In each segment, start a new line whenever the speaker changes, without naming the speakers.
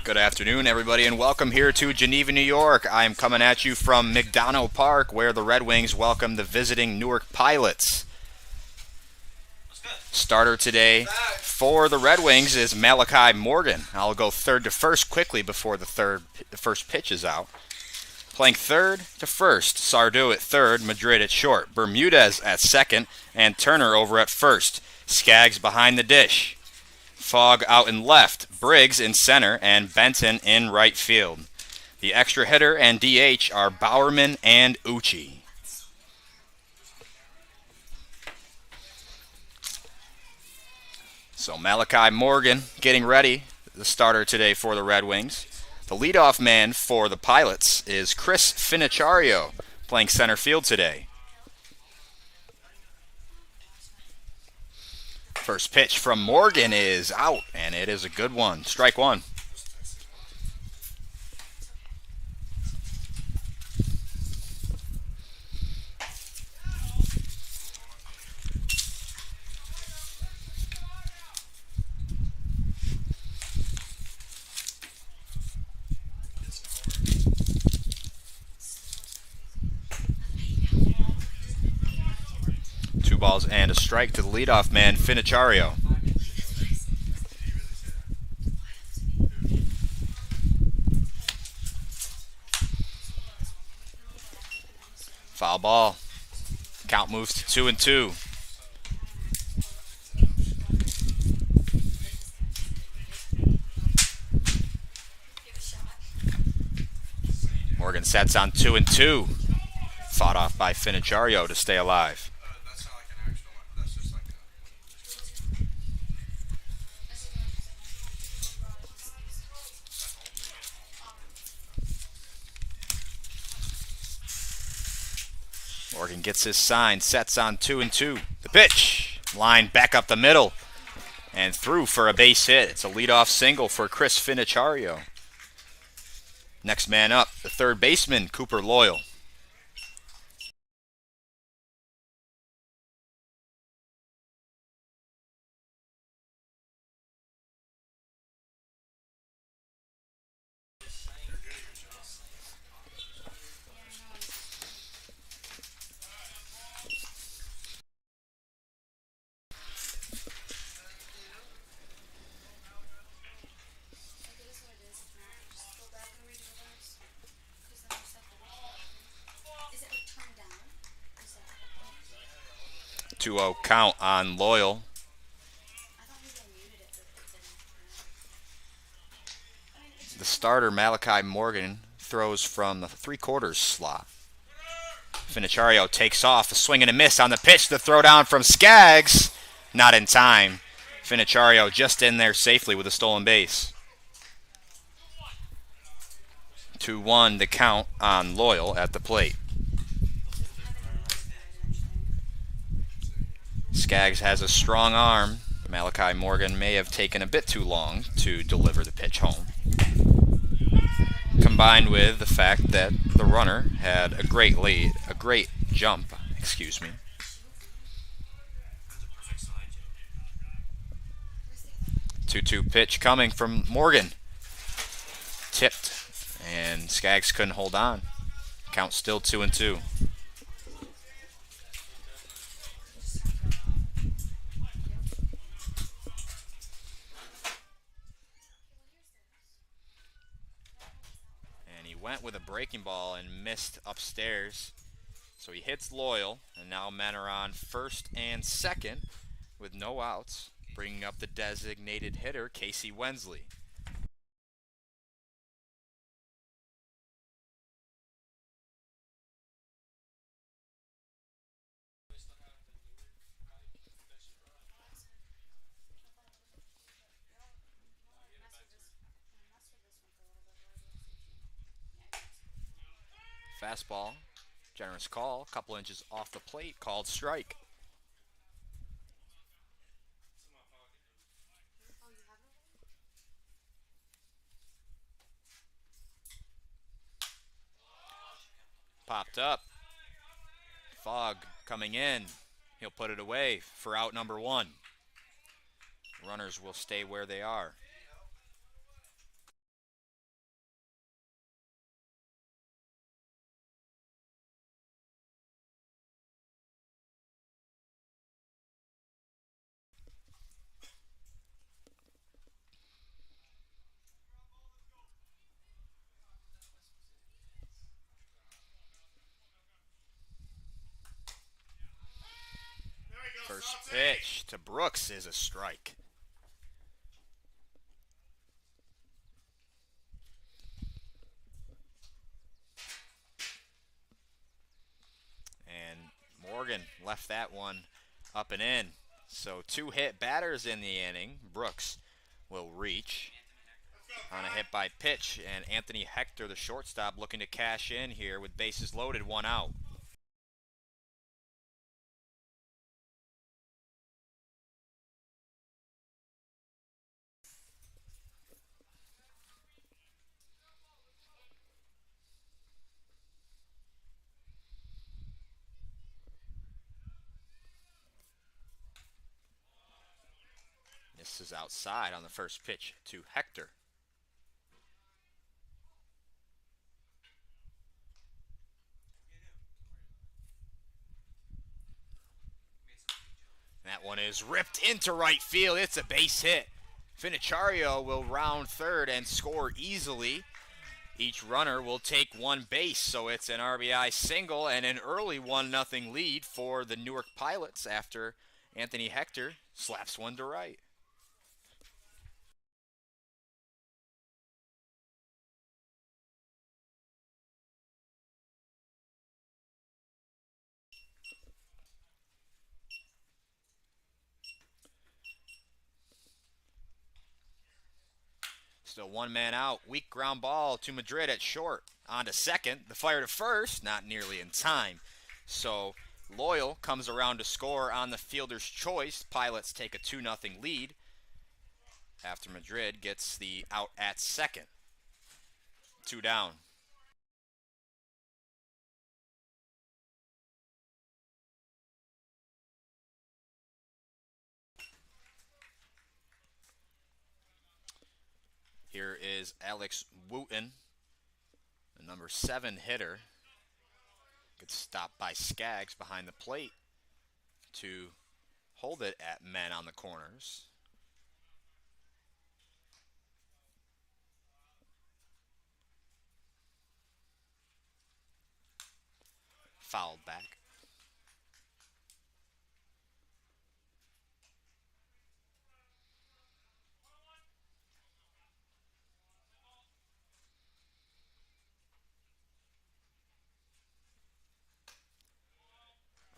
Good afternoon, everybody, and welcome here to Geneva, New York. I am coming at you from McDonough Park, where the Red Wings welcome the visiting Newark Pilots. Starter today for the Red Wings is Malachi Morgan. I'll go third to first quickly before the first pitch is out. Playing third to first, Sardu at third, Madrid at short, Bermudez at second, and Turner over at first. Skaggs behind the dish. Fogg out in left, Briggs in center, and Benton in right field. The extra hitter and DH are Bowerman and Uchi. So Malachi Morgan getting ready, the starter today for the Red Wings. The leadoff man for the Pilots is Chris Finichario, playing center field today. First pitch from Morgan is out, and it is a good one. Strike one. Two balls and a strike to the leadoff man, Finichario. Foul ball. Count moves to 2-2. Morgan sets on 2-2. Fought off by Finichario to stay alive. Morgan gets his sign, sets on 2-2. The pitch, line back up the middle, and through for a base hit. It's a leadoff single for Chris Finichario. Next man up, the third baseman, Cooper Loyal. Two-0 count on Loyal. The starter, Malachi Morgan, throws from the three-quarters slot. Finichario takes off, a swing and a miss on the pitch. The throw down from Skaggs. Not in time. Finichario just in there safely with a stolen base. 2-1 the count on Loyal at the plate. Skaggs has a strong arm. Malachi Morgan may have taken a bit too long to deliver the pitch home. Combined with the fact that the runner had a great lead, a great jump, 2-2 pitch coming from Morgan. Tipped, and Skaggs couldn't hold on. Count still 2-2. Went with a breaking ball and missed upstairs. So he hits Loyal, and now men are on first and second with no outs, bringing up the designated hitter, Casey Wensley. Fastball, generous call, a couple inches off the plate, called strike. Popped up. Fogg coming in. He'll put it away for out number one. Runners will stay where they are. First pitch to Brooks is a strike. And Morgan left that one up and in. So 2 hit batters in the inning. Brooks will reach on a hit by pitch, and Anthony Hector, the shortstop, looking to cash in here with bases loaded, 1 out. This is outside on the first pitch to Hector. That one is ripped into right field. It's a base hit. Finichario will round third and score easily. Each runner will take 1 base, so it's an RBI single and an early 1-0 lead for the Newark Pilots after Anthony Hector slaps one to right. Still 1 man out. Weak ground ball to Madrid at short. On to second. The fire to first, not nearly in time. So Loyal comes around to score on the fielder's choice. Pilots take a 2-0 lead after Madrid gets the out at second. 2 down. Here is Alex Wooten, the number 7 hitter. Gets stopped by Skaggs behind the plate to hold it at men on the corners. Fouled back.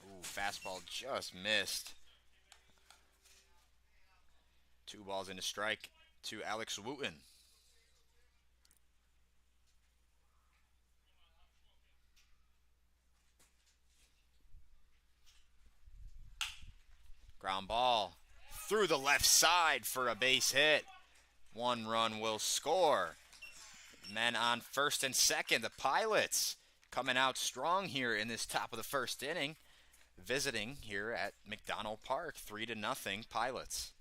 Ooh, fastball just missed. 2 balls into strike to Alex Wooten. Ground ball through the left side for a base hit. 1 run will score. Men on first and second. The Pilots coming out strong here in this top of the first inning. Visiting here at McDonald Park. 3-0 Pilots.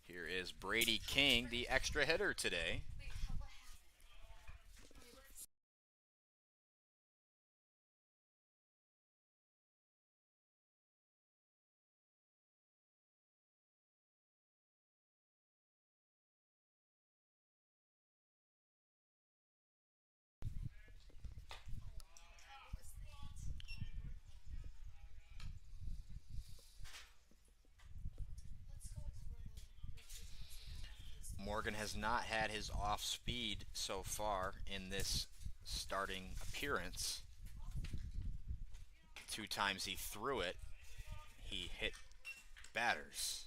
Here is Brady King, the extra hitter today. Morgan has not had his off speed so far in this starting appearance. 2 times he threw it, he hit batters.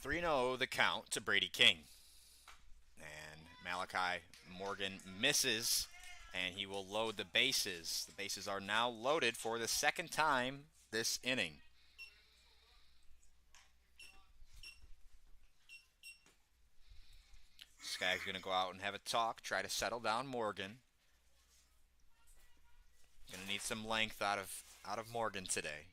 "3-0 the count to Brady King. And Malachi Morgan misses, and he will load the bases. The bases are now loaded for the second time this inning. Skaggs going to go out and have a talk, try to settle down Morgan. Going to need some length out of Morgan today.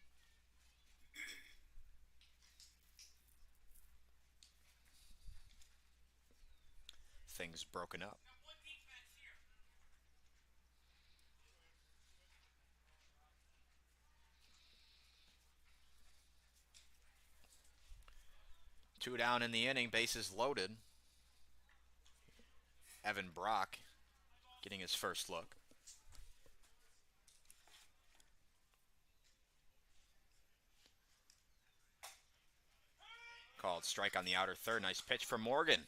Things broken up. Two down in the inning, bases loaded. Evan Brock getting his first look. Called strike on the outer third. Nice pitch from Morgan.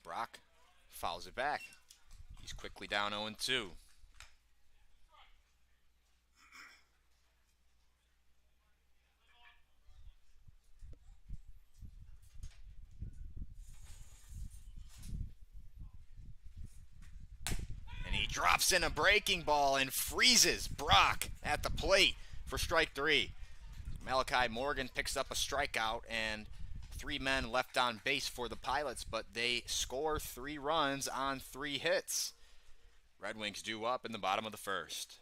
Brock fouls it back. He's quickly down 0-2. And he drops in a breaking ball and freezes Brock at the plate for strike three. Malachi Morgan picks up a strikeout, and 3 men left on base for the Pilots, but they score 3 runs on 3 hits. Red Wings due up in the bottom of the first.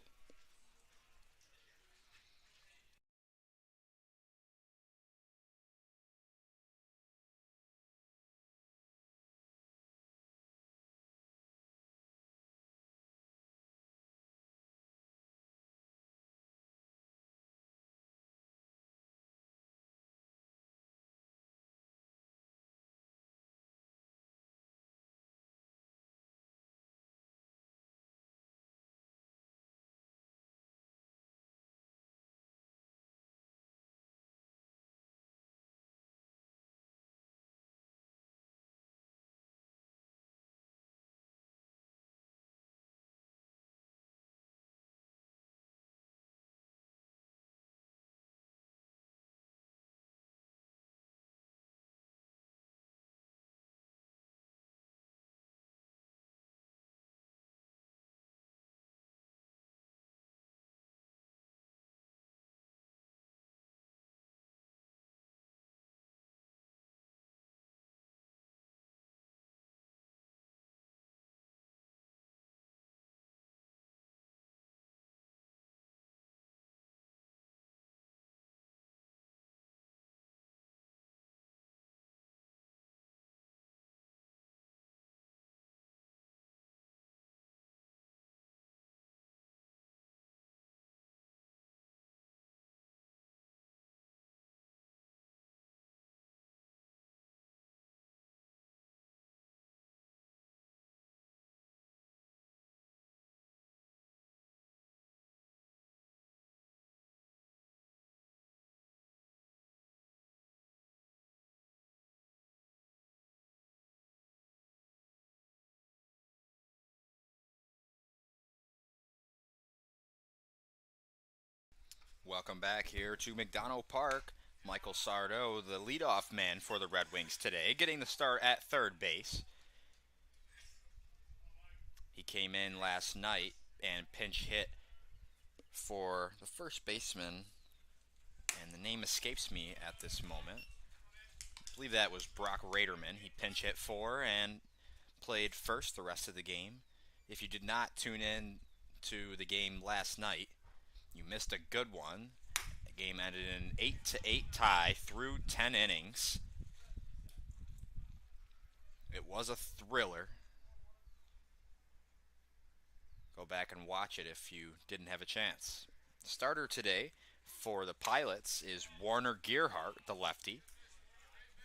Welcome back here to McDonald Park. Michael Sardo, the leadoff man for the Red Wings today, getting the start at third base. He came in last night and pinch hit for the first baseman, and the name escapes me at this moment. I believe that was Brock Raderman. He pinch hit for and played first the rest of the game. If you did not tune in to the game last night, you missed a good one. The game ended in an 8-8 tie through 10 innings. It was a thriller. Go back and watch it if you didn't have a chance. The starter today for the Pilots is Warner Gearhart, the lefty.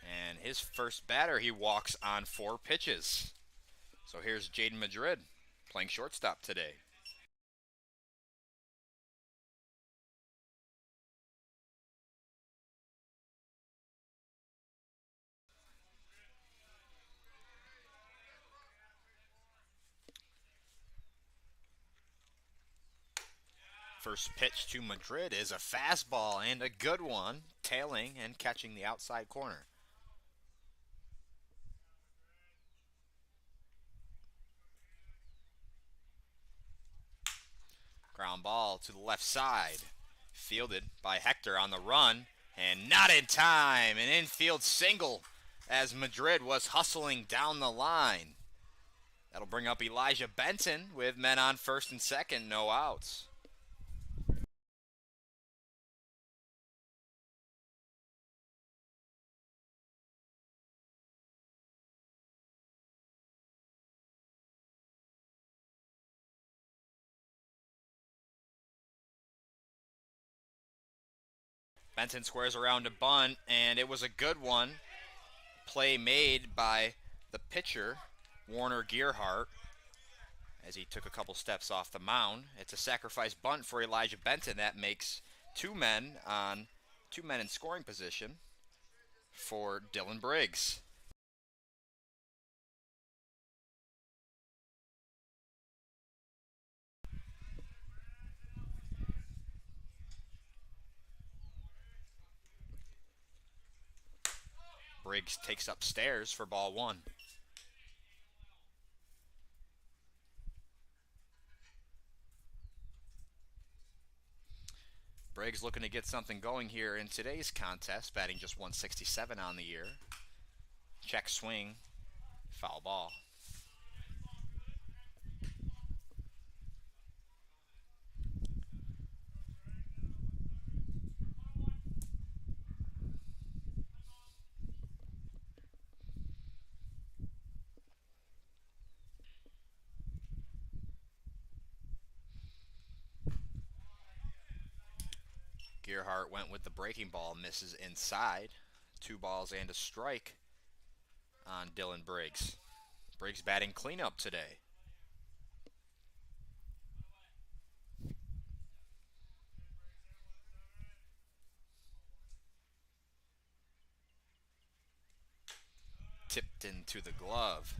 And his first batter, he walks on 4 pitches. So here's Jaden Madrid playing shortstop today. First pitch to Madrid is a fastball, and a good one, tailing and catching the outside corner. Ground ball to the left side, fielded by Hector on the run, and not in time. An infield single as Madrid was hustling down the line. That'll bring up Elijah Benton with men on first and second, no outs. Benton squares around a bunt, and it was a good one. Play made by the pitcher, Warner Gearhart, as he took a couple steps off the mound. It's a sacrifice bunt for Elijah Benton. That makes two men in scoring position for Dylan Briggs. Briggs takes upstairs for ball one. Briggs looking to get something going here in today's contest, batting just 167 on the year. Check swing, foul ball. Gearhart went with the breaking ball, misses inside. 2 balls and a strike on Dylan Briggs. Briggs batting cleanup today. Tipped into the glove.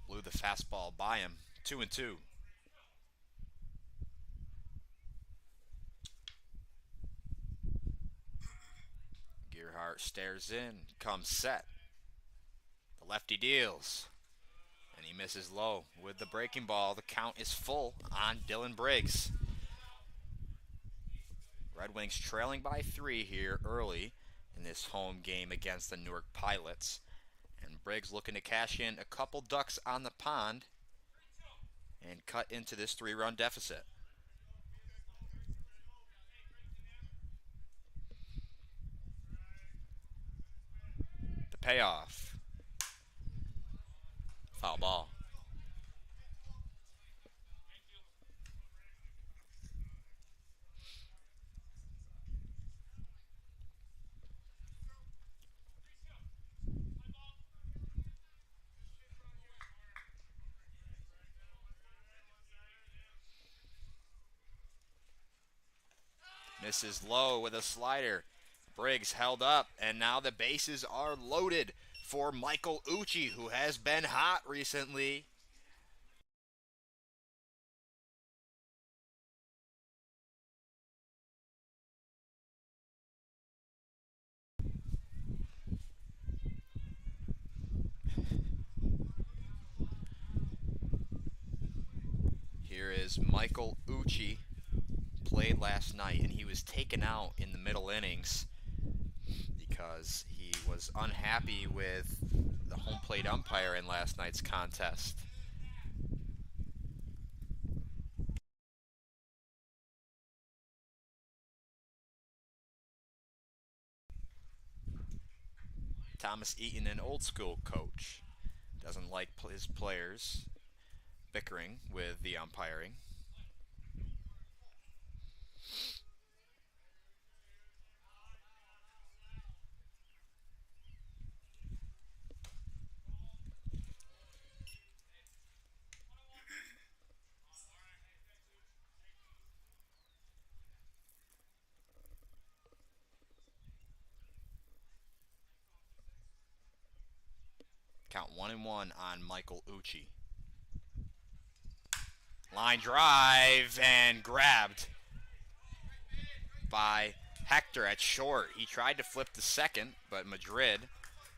Blew the fastball by him. 2-2. Gearhart stares in, comes set. The lefty deals, and he misses low with the breaking ball. The count is full on Dylan Briggs. Red Wings trailing by 3 here early in this home game against the Newark Pilots. And Briggs looking to cash in a couple ducks on the pond and cut into this 3-run deficit. The payoff. Foul ball. Misses low with a slider. Briggs held up, and now the bases are loaded for Michael Ucci, who has been hot recently. Here is Michael Ucci. Played last night, and he was taken out in the middle innings because he was unhappy with the home plate umpire in last night's contest. Thomas Eaton, an old school coach, doesn't like his players bickering with the umpiring. Count 1-1 on Michael Ucci. Line drive and grabbed by Hector at short. He tried to flip the second, but Madrid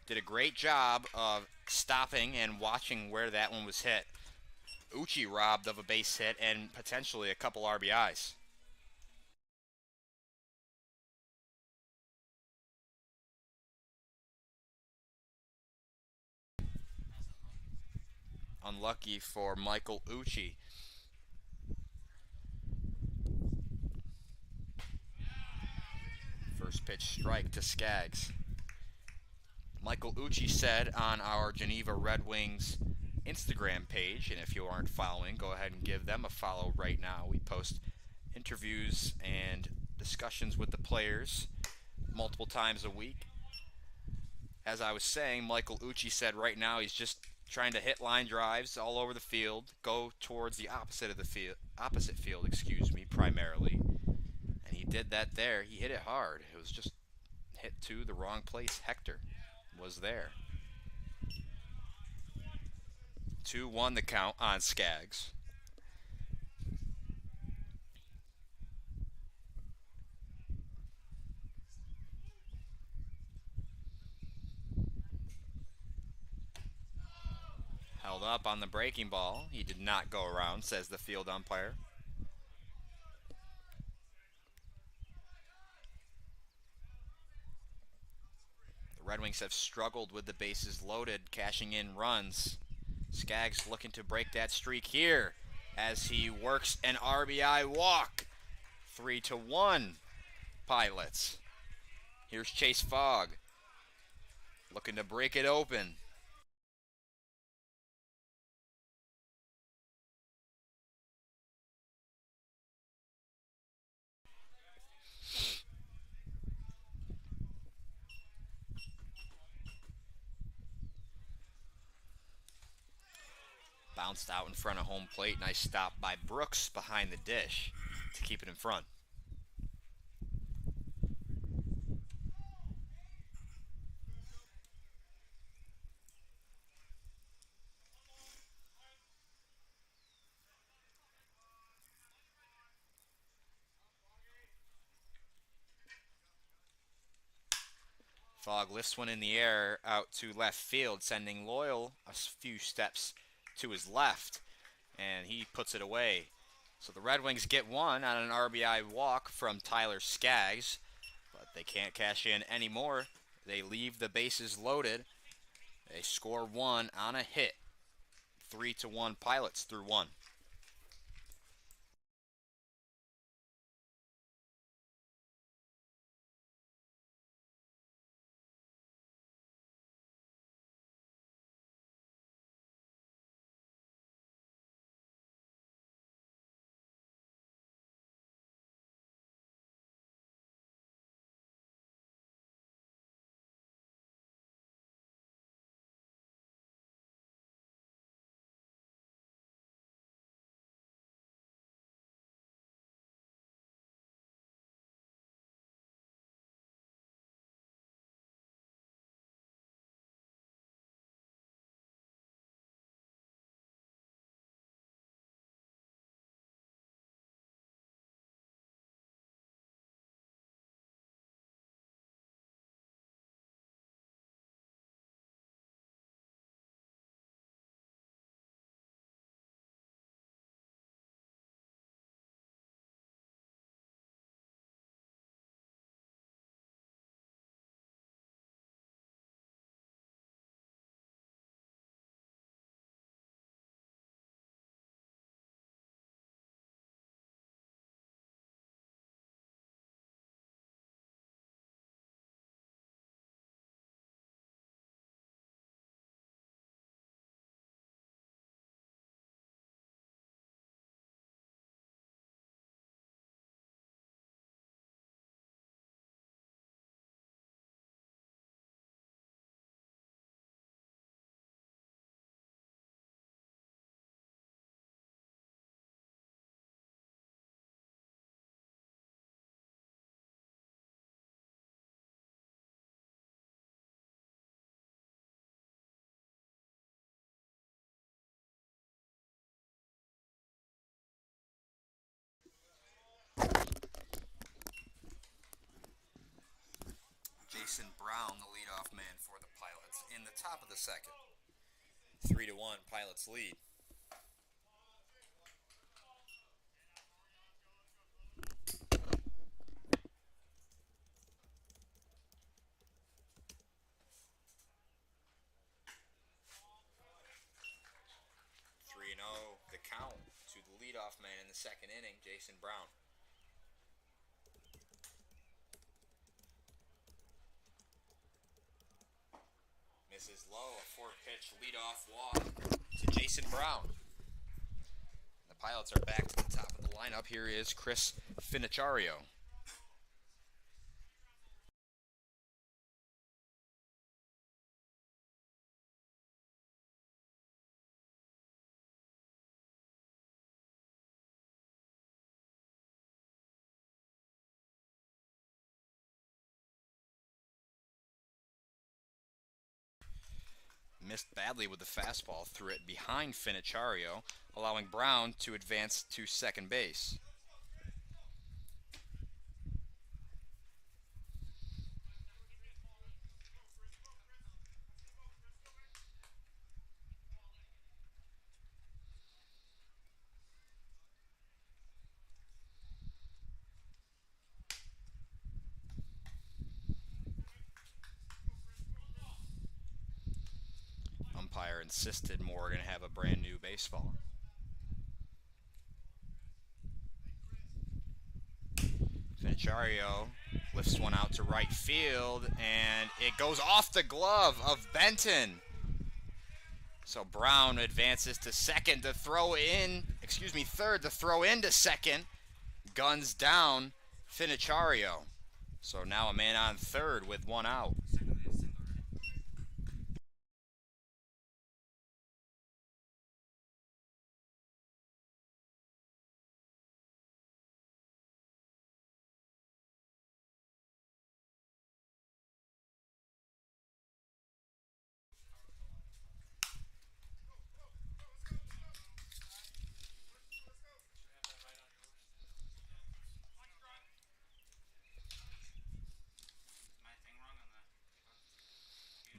did a great job of stopping and watching where that one was hit. Ucci robbed of a base hit and potentially a couple RBIs. Unlucky for Michael Ucci. First pitch strike to Skaggs. Michael Ucci said on our Geneva Red Wings Instagram page, and if you aren't following, go ahead and give them a follow right now. We post interviews and discussions with the players multiple times a week. As I was saying, Michael Ucci said right now he's just trying to hit line drives all over the field, go towards the opposite field, primarily. And he did that there. He hit it hard. It was just hit to the wrong place. Hector was there. 2-1 the count on Skaggs. Held up on the breaking ball. He did not go around, says the field umpire. The Red Wings have struggled with the bases loaded, cashing in runs. Skaggs looking to break that streak here as he works an RBI walk. 3-1 Pilots. Here's Chase Fogg looking to break it open. Bounced out in front of home plate. Nice stop by Brooks behind the dish to keep it in front. Fogg lifts one in the air out to left field, sending Loyal a few steps to his left, and he puts it away. So the Red Wings get one on an RBI walk from Tyler Skaggs, but they can't cash in anymore. They leave the bases loaded. They score one on a hit. 3-1 Pilots through one. Jason Brown, the leadoff man for the Pilots, in the top of the second. 3-1 Pilots lead. The count to the leadoff man in the second inning, Jason Brown. Misses low, a 4-pitch leadoff walk to Jason Brown. The Pilots are back to the top of the lineup. Here is Chris Finichario. missed badly with the fastball, threw it behind Finichario, allowing Brown to advance to second base. Umpire insisted Morgan have a brand new baseball. Finichario lifts one out to right field, and it goes off the glove of Benton. So Brown advances to second to throw in, third to throw into second. Guns down Finichario. So now a man on third with one out.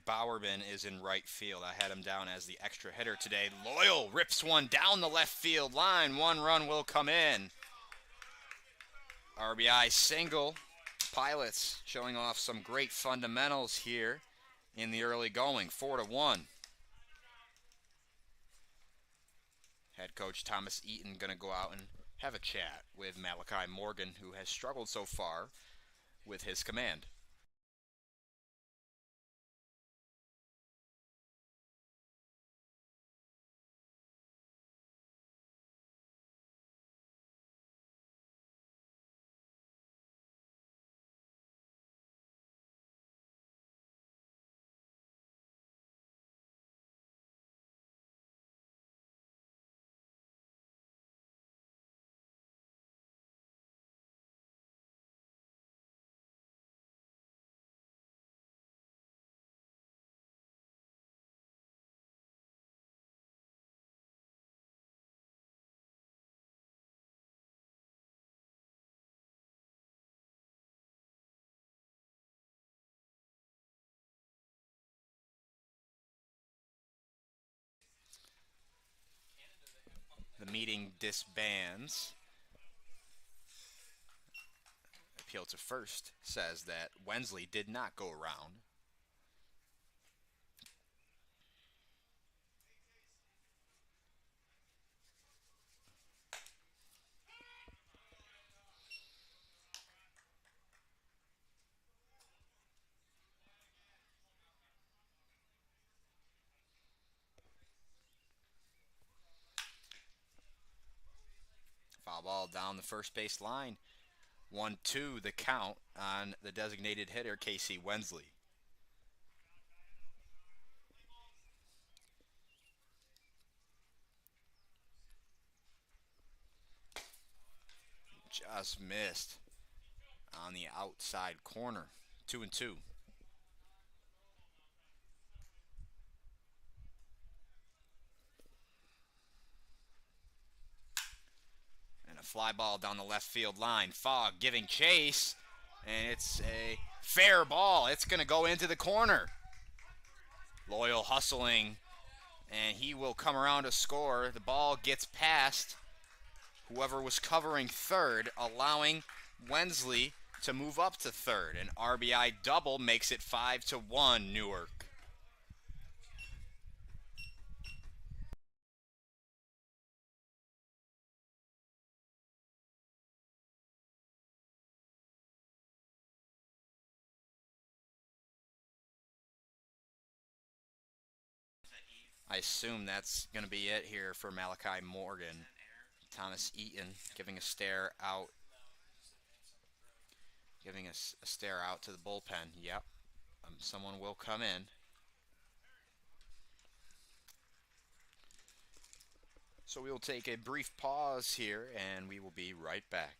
Bowerman is in right field. I had him down as the extra hitter today. Loyal rips one down the left field line. One run will come in. RBI single. Pilots showing off some great fundamentals here in the early going. 4-1. Head coach Thomas Eaton going to go out and have a chat with Malachi Morgan, who has struggled so far with his command. The meeting disbands. Appeal to first says that Wensley did not go around. Foul ball down the first base line. 1-2 the count on the designated hitter, Casey Wensley. Just missed on the outside corner. 2-2. And a fly ball down the left field line. Fogg giving chase, and it's a fair ball. It's going to go into the corner. Loyal hustling, and he will come around to score. The ball gets past whoever was covering third, allowing Wensley to move up to third. An RBI double makes it 5-1 Newark. I assume that's going to be it here for Malachi Morgan. Thomas Eaton giving a stare out. Giving a stare out to the bullpen. Yep. Someone will come in. So we will take a brief pause here, and we will be right back.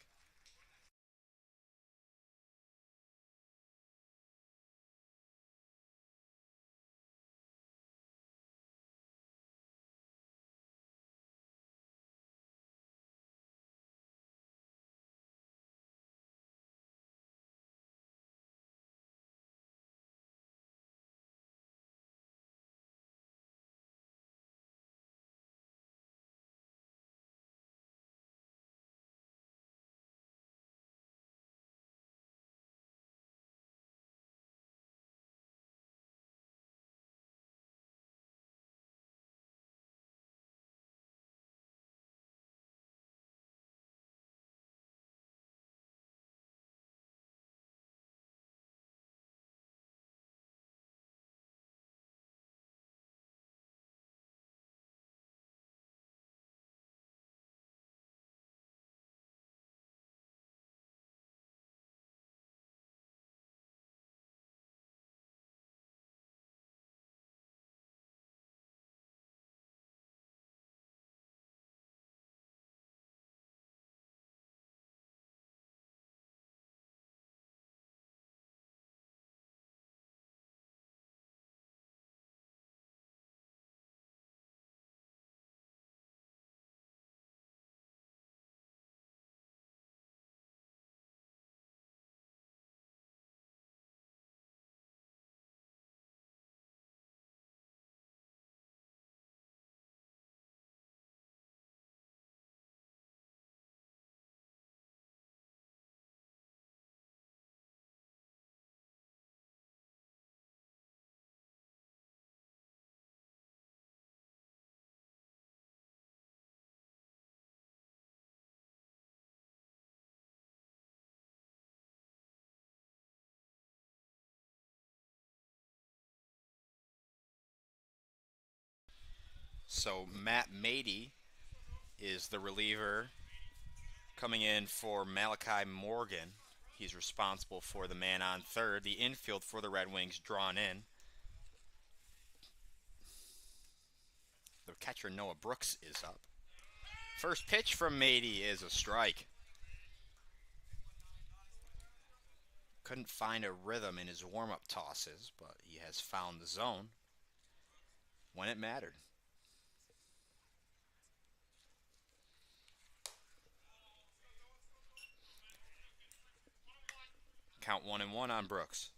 So Matt Mady is the reliever coming in for Malachi Morgan. He's responsible for the man on third. The infield for the Red Wings drawn in. The catcher Noah Brooks is up. First pitch from Mady is a strike. Couldn't find a rhythm in his warm-up tosses, but he has found the zone when it mattered. Count 1-1 on Brooks.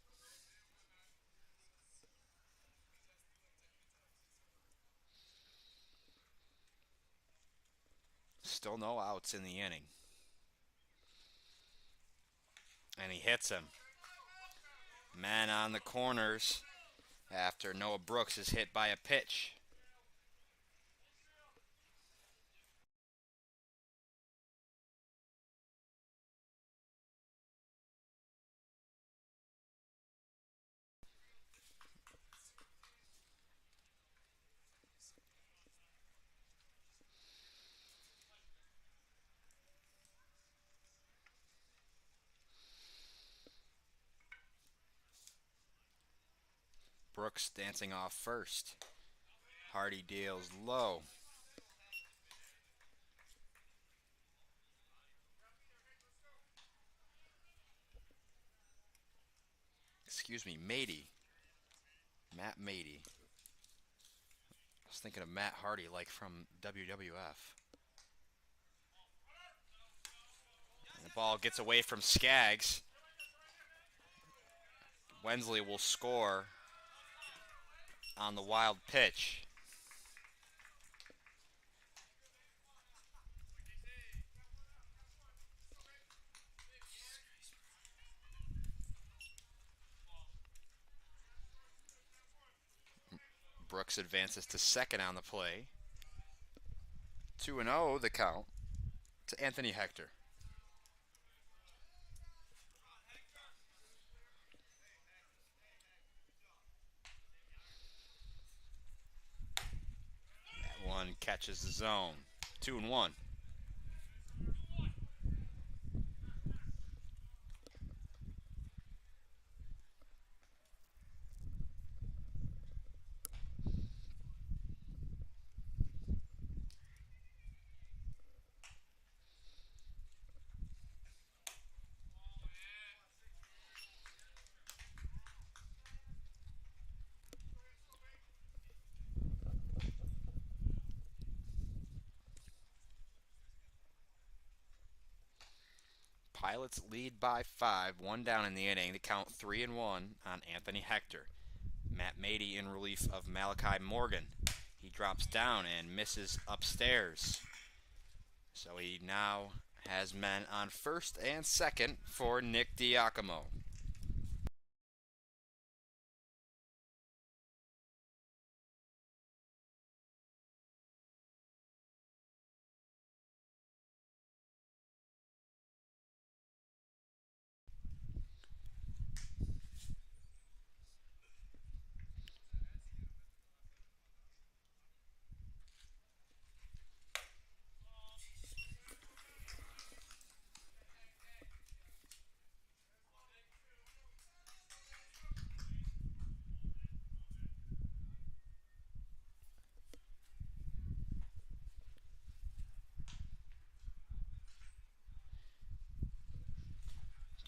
Still no outs in the inning. And he hits him. Man on the corners after Noah Brooks is hit by a pitch. Brooks dancing off first. Hardy deals low. Excuse me, Mady. Matt Mady. I was thinking of Matt Hardy, like from WWF. And the ball gets away from Skaggs. Wensley will score on the wild pitch. Brooks advances to second on the play. 2-0 the count to Anthony Hector. That one catches the zone. 2-1. Pilots lead by 5, 1 down in the inning. The count 3-1 on Anthony Hector. Matt Mady in relief of Malachi Morgan. He drops down and misses upstairs. So he now has men on first and second for Nick Diacomo.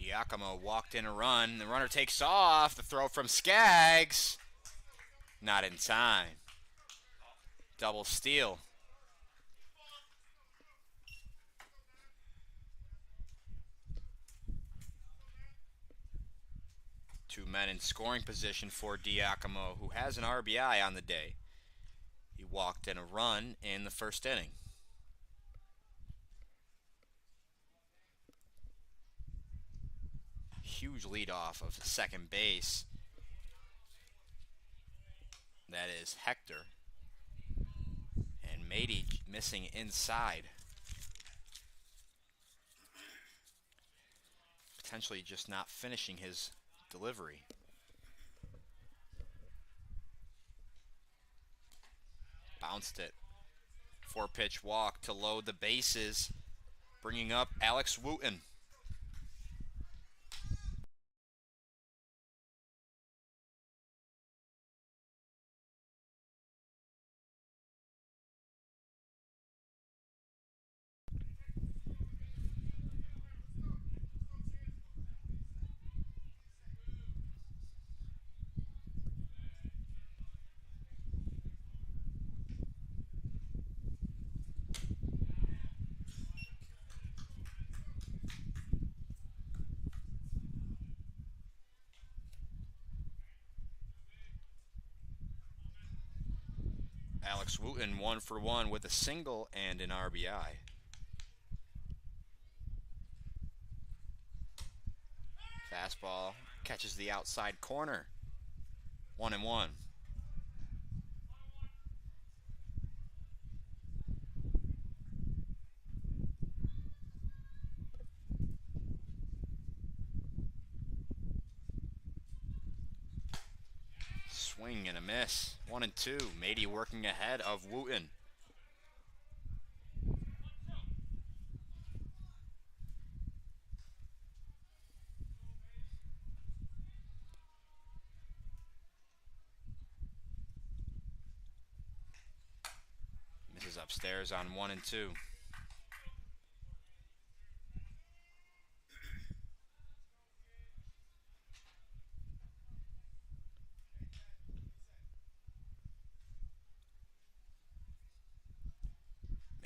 Diacomo walked in a run. The runner takes off. The throw from Skaggs. Not in time. Double steal. Two men in scoring position for Diacomo, who has an RBI on the day. He walked in a run in the first inning. Huge lead off of second base. That is Hector. And Mady missing inside. Potentially just not finishing his delivery. Bounced it 4-pitch walk to load the bases, bringing up Alex Wooten. Alex Wooten 1 for 1 with a single and an RBI. Fastball catches the outside corner. 1-1. Swing and a miss. 1-2. Mady working ahead of Wooten. Misses upstairs on 1-2.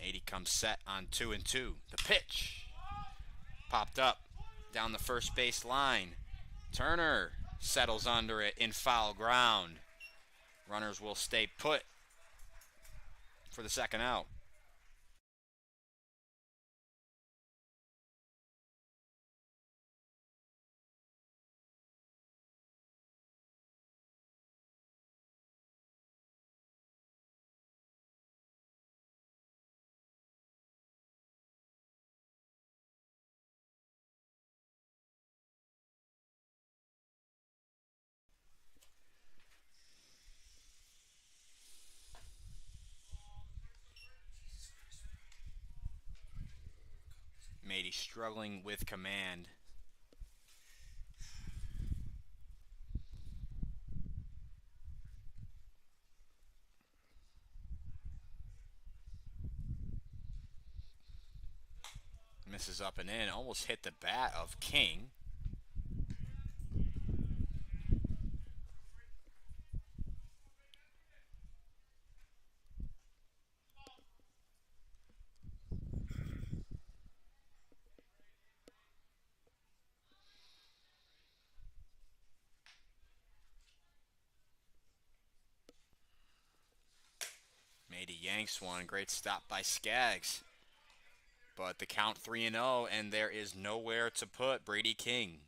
Mady comes set on 2-2. The pitch popped up down the first base line. Turner settles under it in foul ground. Runners will stay put for the second out. Mady struggling with command. Misses up and in. Almost hit the bat of King. Mady yanks one. Great stop by Skaggs. But the count 3-0, and there is nowhere to put Brady King.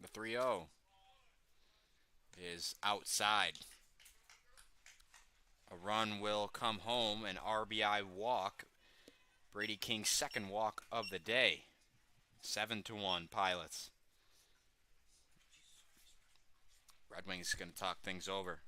The 3-0 is outside. A run will come home, an RBI walk. Brady King's second walk of the day. 7-1 Pilots. Red Wings going to talk things over.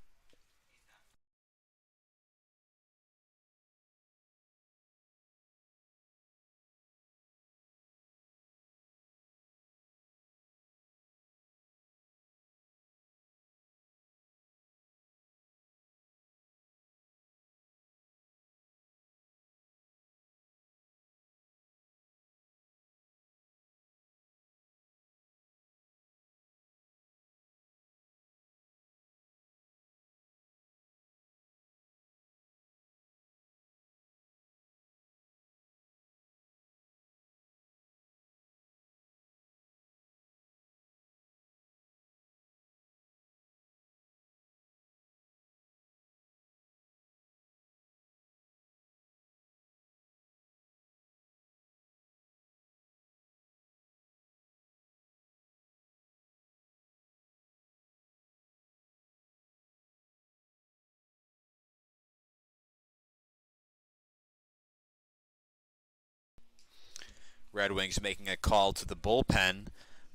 Red Wings making a call to the bullpen.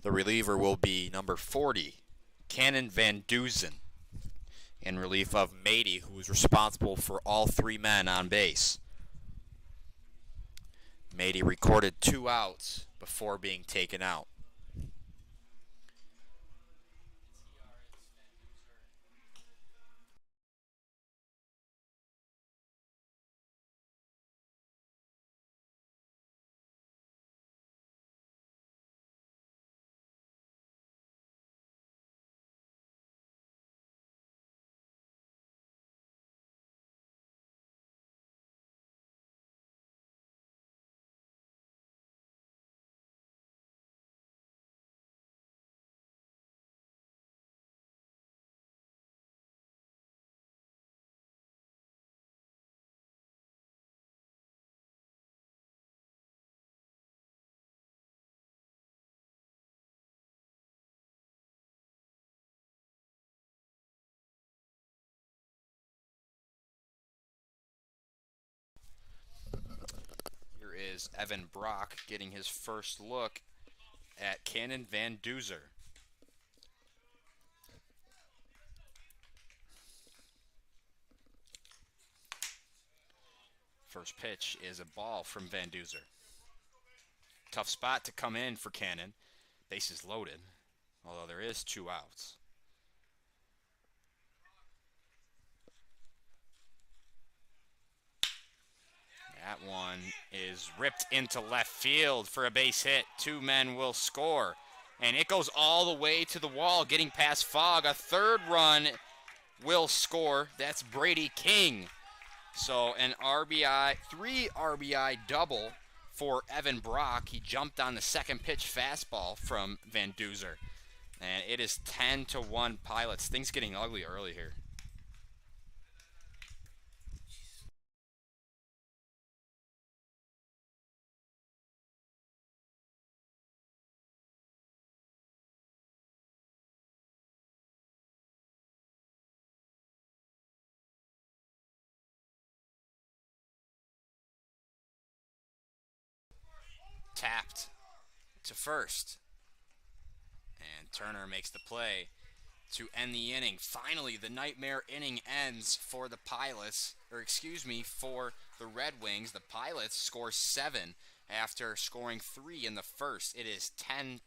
The reliever will be number 40, Cannon Van Duzen, in relief of Mady, who was responsible for all 3 men on base. Mady recorded 2 outs before being taken out. Here is Evan Brock getting his first look at Cannon Van Duzer. First pitch is a ball from Van Duzer. Tough spot to come in for Cannon. Bases loaded, although there is 2 outs. That one is ripped into left field for a base hit. 2 men will score. And it goes all the way to the wall, getting past Fogg. A 3rd run will score. That's Brady King. So an RBI, 3 RBI double for Evan Brock. He jumped on the second pitch fastball from Van Duzer. And it is 10-1 Pilots. Things getting ugly early here. Tapped to first. And Turner makes the play to end the inning. Finally, the nightmare inning ends for the Pilots, for the Red Wings. The Pilots score 7 after scoring 3 in the first. It is 10-1.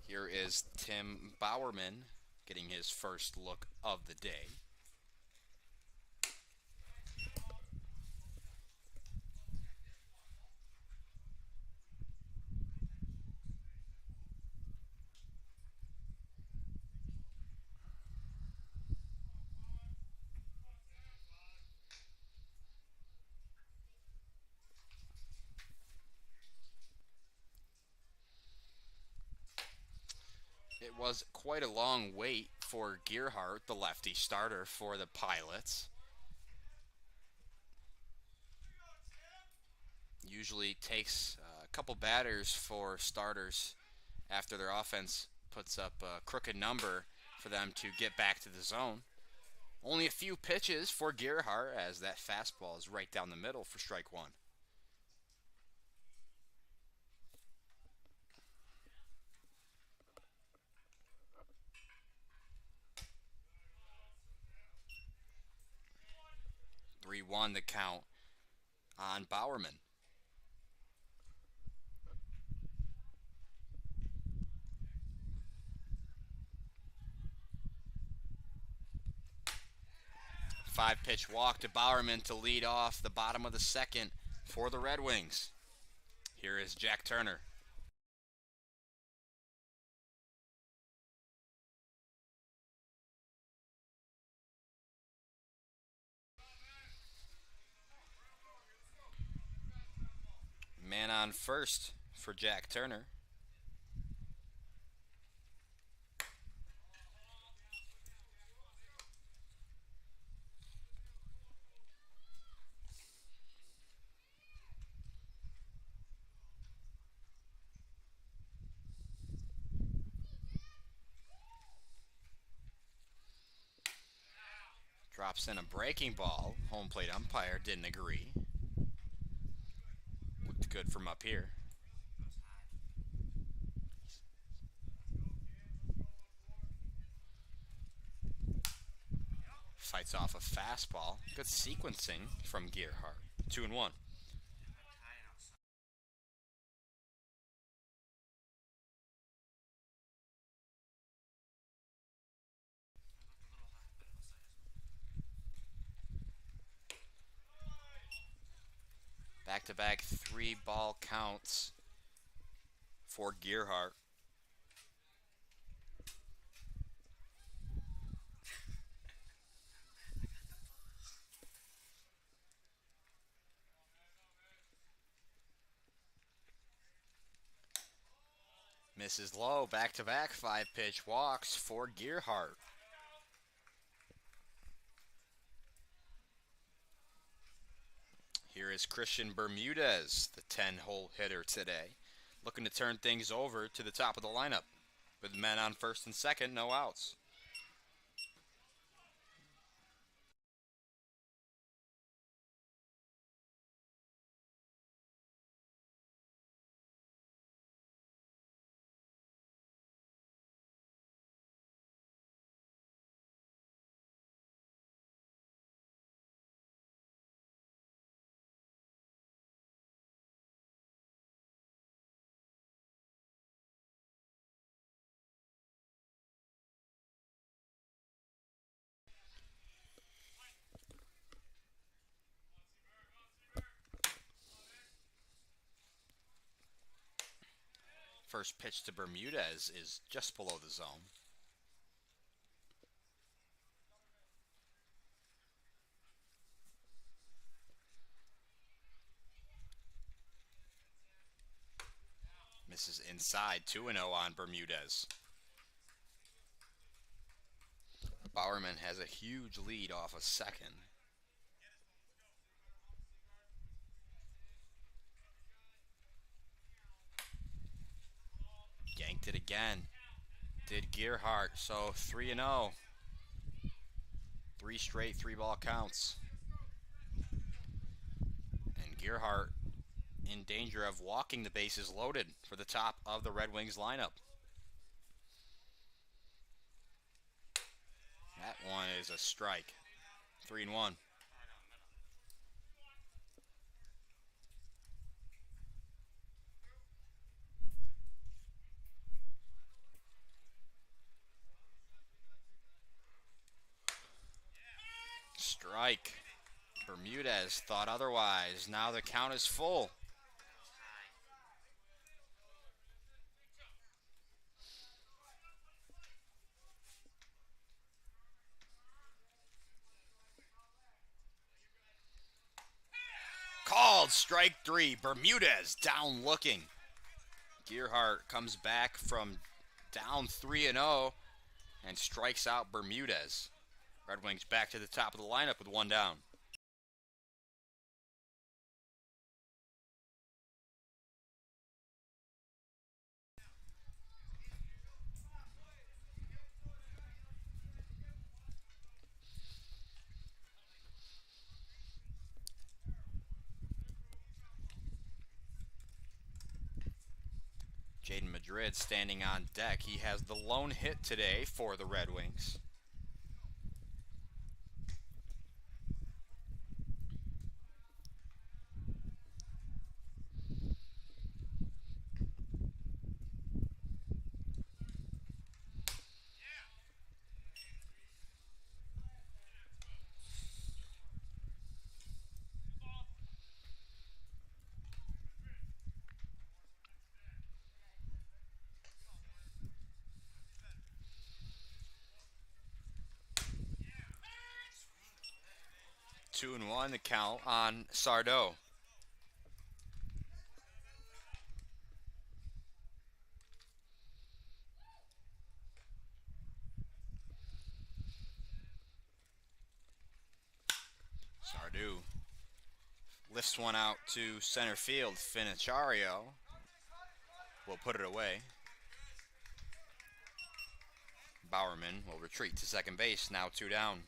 Here is Tim Bowerman getting his first look of the day. It It was quite a long wait for Gearhart, the lefty starter for the Pilots. Usually takes a couple batters for starters after their offense puts up a crooked number for them to get back to the zone. Only a few pitches for Gearhart as that fastball is right down the middle for strike one. Three one the count on Bowerman. Five-pitch walk to Bowerman to lead off the bottom of the second for the Red Wings. Here is Jack Turner. Man on first for Jack Turner. Drops in a breaking ball. Home plate umpire didn't agree. Looked good from up here. Fights off a fastball. Good sequencing from Gearhart. 2-1. Back-to-back 3-ball counts for Gearhart. Misses low. Back-to-back 5-pitch walks for Gearhart. Here is Christian Bermudez, the 10-hole hitter today, looking to turn things over to the top of the lineup. With men on first and second, no outs. First pitch to Bermudez is just below the zone. Misses inside. 2-0 on Bermudez. Bowerman has a huge lead off a second. Yanked it again. Did Gearhart. So 3-0. 3 straight 3-ball counts. And Gearhart in danger of walking the bases loaded for the top of the Red Wings lineup. That one is a strike. 3-1. Strike. Bermudez thought otherwise. Now the count is full. Called strike 3. Bermudez down looking. Gearhart comes back from down 3-0 and strikes out Bermudez. Red Wings back to the top of the lineup with one down. Jaden Madrid standing on deck. He has the lone hit today for the Red Wings. Two and one the count on Sardo. Sardo lifts one out to center field. Finichario will put it away. Bowerman will retreat to second base. Now two down.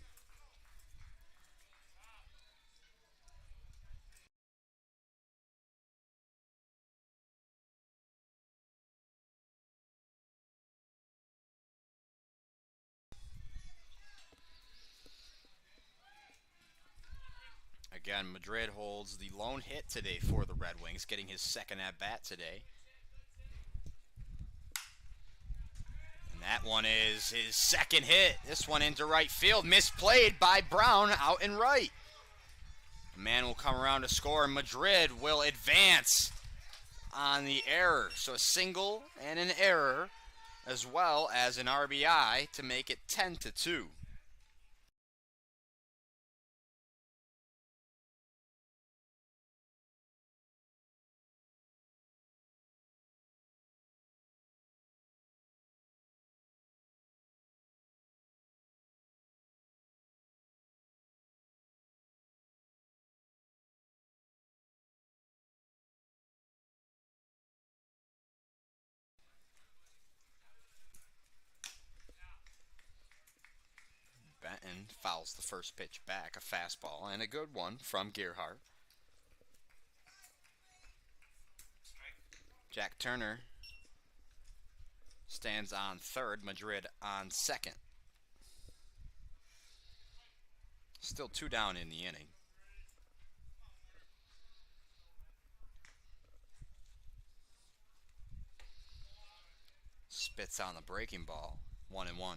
Again, Madrid holds the lone hit today for the Red Wings, getting his second at-bat today. And that one is his second hit. This one into right field. Misplayed by Brown out in right. A man will come around to score, and Madrid will advance on the error. So a single and an error, as well as an RBI to make it 10-2. Benton fouls the first pitch back, a fastball, and a good one from Gerhardt. Jack Turner stands on third, Madrid on second. Still two down in the inning. Spits on the breaking ball, 1-1.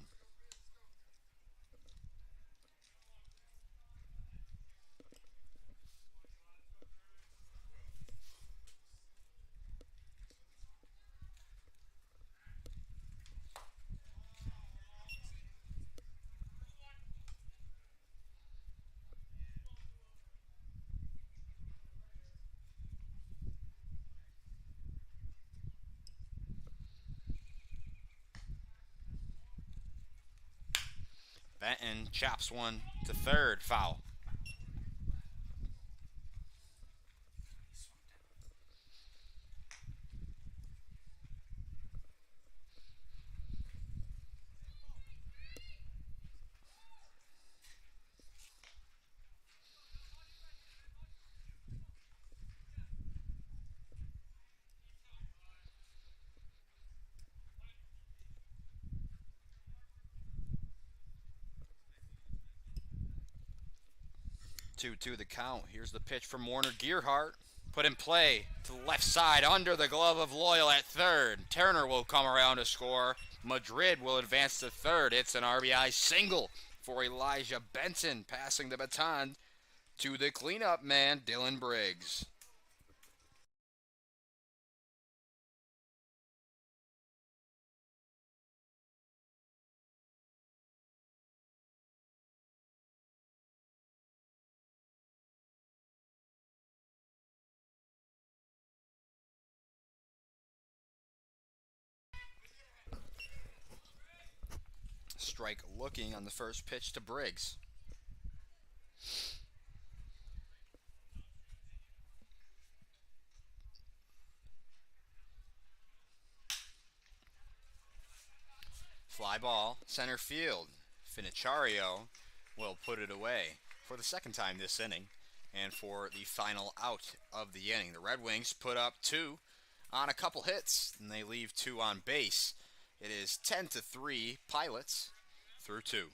Benton chops one to third, foul. Two the count. Here's the pitch from Warner Gerhardt. Put in play to the left side under the glove of Loyal at third. Turner will come around to score. Madrid will advance to third. It's an RBI single for Elijah Benson, passing the baton to the cleanup man, Dylan Briggs.
strike looking on the first pitch to Briggs. Fly ball, center field. Finichario will put it away for the second time this inning and for the final out of the inning. The Red Wings put up 2 on a couple hits, and they leave 2 on base. It is 10-3 Pilots through 2. It is.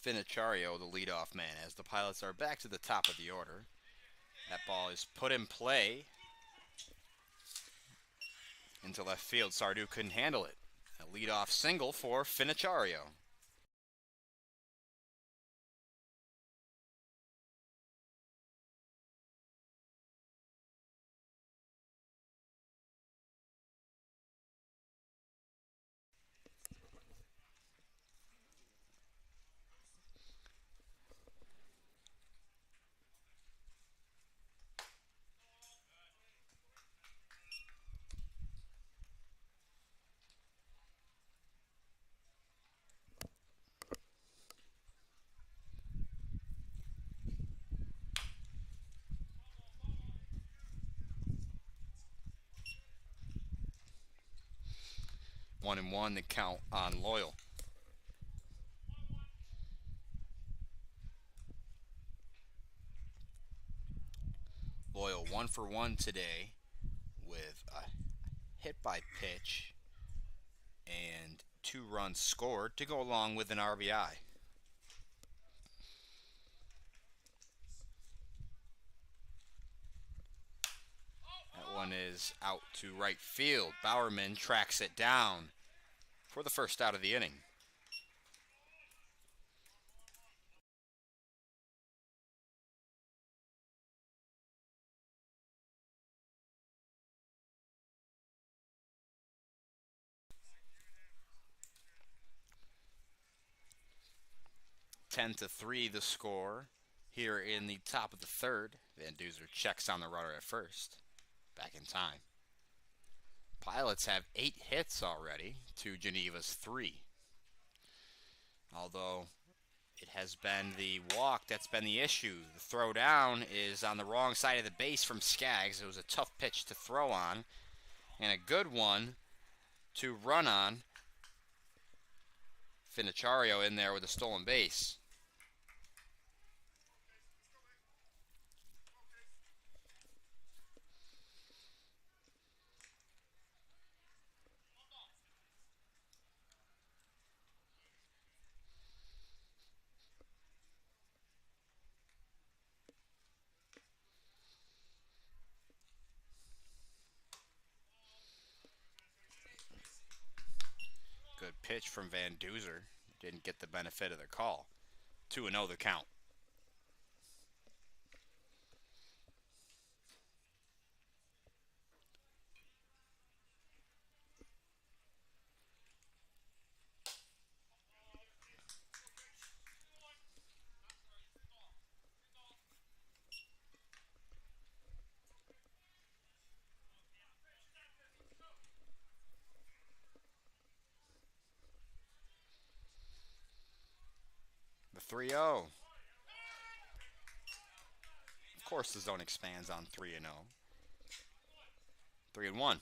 Finichario, the leadoff man, as the Pilots are back to the top of the order. That ball is put in play into left field. Sardu couldn't handle it. A leadoff single for Finichario. One and one, the count on Loyal. Loyal 1 for 1 today with a hit by pitch and 2 runs scored to go along with an RBI. That one is out to right field. Bowerman tracks it down for the first out of the inning. Ten to 3 the score here in the top of the third. Van Duzer checks on the runner at first. Back in time. Pilots have 8 hits already to Geneva's 3. Although it has been the walk that's been the issue. The throw down is on the wrong side of the base from Skaggs. It was a tough pitch to throw on and a good one to run on. Finichario in there with a stolen base.
good pitch from Van Duzer. Didn't get the benefit of the call. 2-0 the count. The 3-0. Of course, the zone expands on 3-0. 3-1.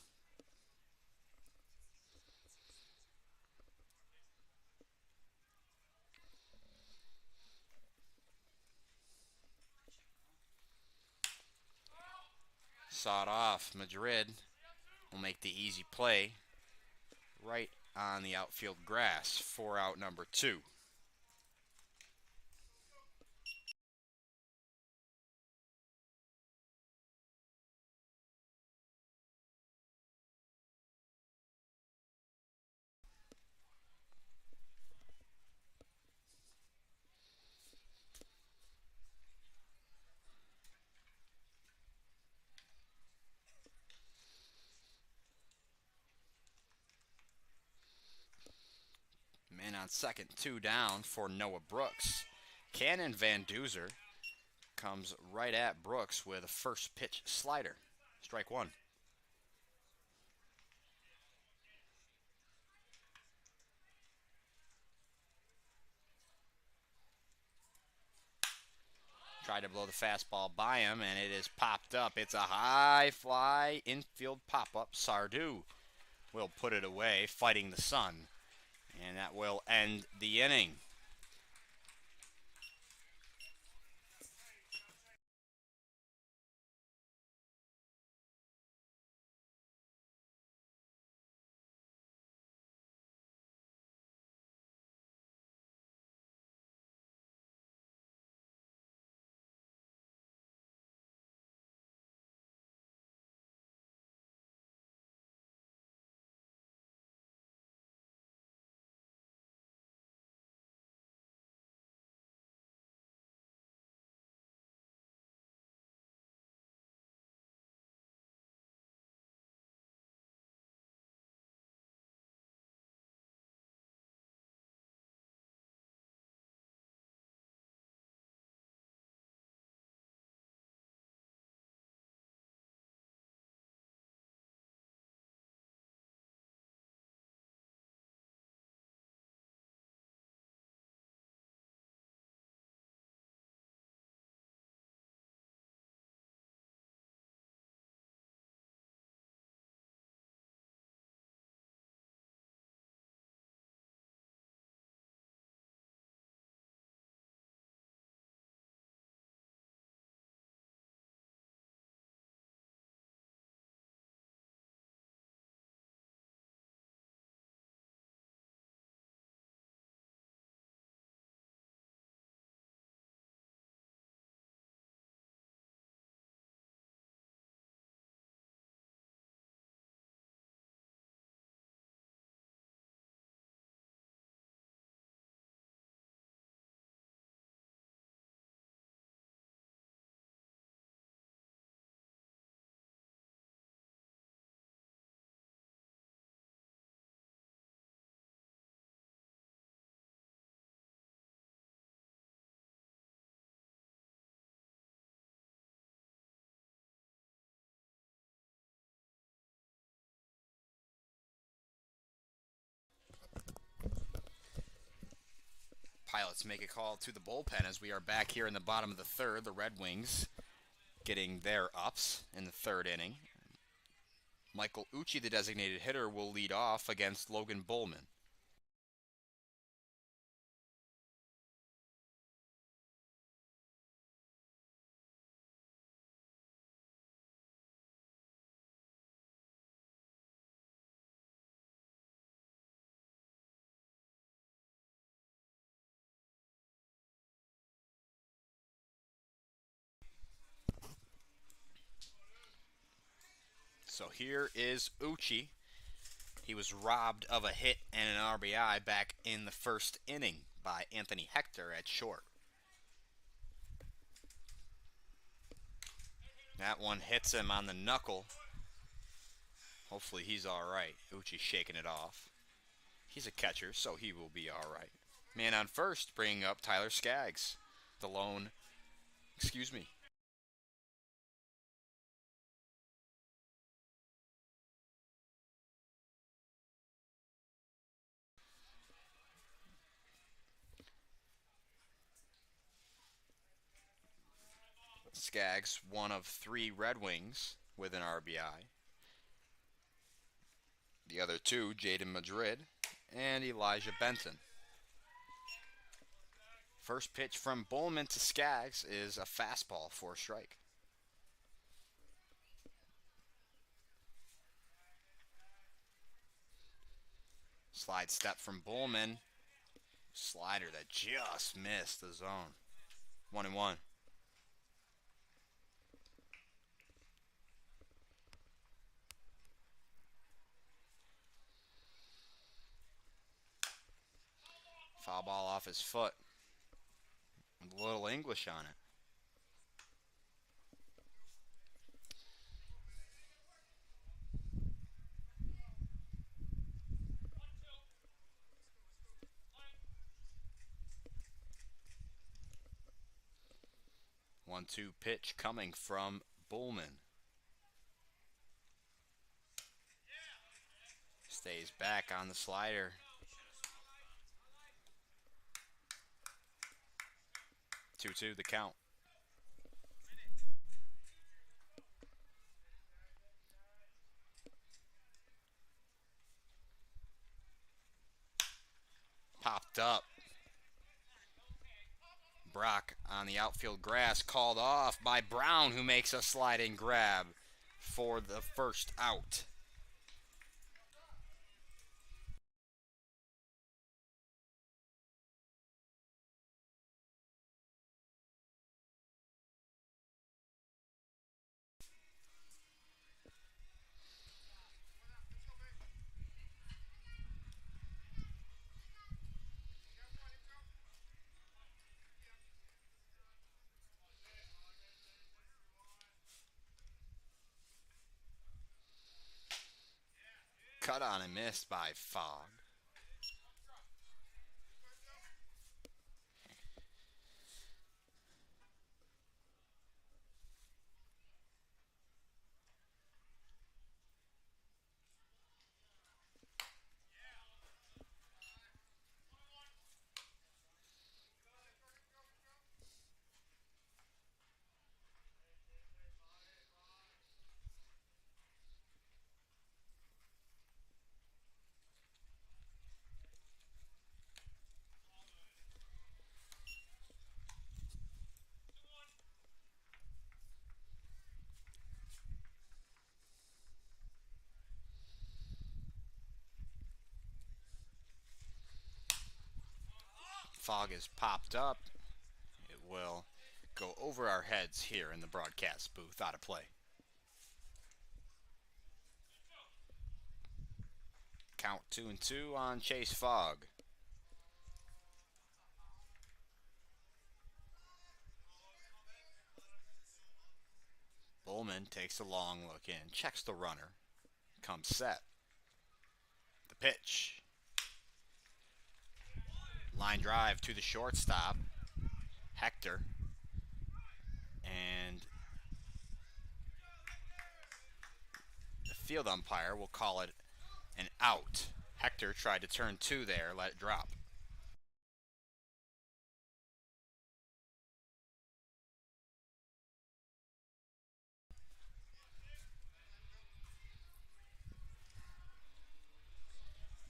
Sawed off. Madrid will make the easy play right on the outfield grass for out number 2. Man on second, 2 down for Noah Brooks. Cannon Van Duzer comes right at Brooks with a first pitch slider. Strike 1. Tried to blow the fastball by him, and it is popped up. It's a high fly infield pop-up. Sardou will put it away, fighting the sun. And that will end the inning. Pilots make a call to the bullpen as we are back here in the bottom of the third. The Red Wings getting their ups in the third inning. Michael Ucci, the designated hitter, will lead off against Logan Bullman. So here is Ucci
He was robbed of a hit and an RBI back in the first inning by Anthony Hector at short. That one hits him on the knuckle. Hopefully he's all right. Uchi's shaking it off. He's a catcher, so he will be all right. Man on first, bringing up Tyler Skaggs. The lone, excuse me. Skaggs, one of 3 Red Wings with an RBI. The other 2, Jaden Madrid and Elijah Benton. First pitch from Bowman to Skaggs is a fastball for a strike. Slide step from Bowman. Slider that just missed the zone. 1-1. Foul ball off his foot. A little English on it. One-two pitch coming from Bullman. Stays back on the slider. 2-2 the count. Popped up. Brock on the outfield grass, called off by Brown, who makes a sliding grab for the first out. Cut on and missed by Fogg. Fogg is popped up. It will go over our heads here in the broadcast booth, out of play. Count 2-2 on Chase Fogg. Bowman takes a long look in, checks the runner, comes set. The pitch. Line drive to the shortstop, Hector. And the field umpire will call it an out. Hector tried to turn 2 there, let it drop.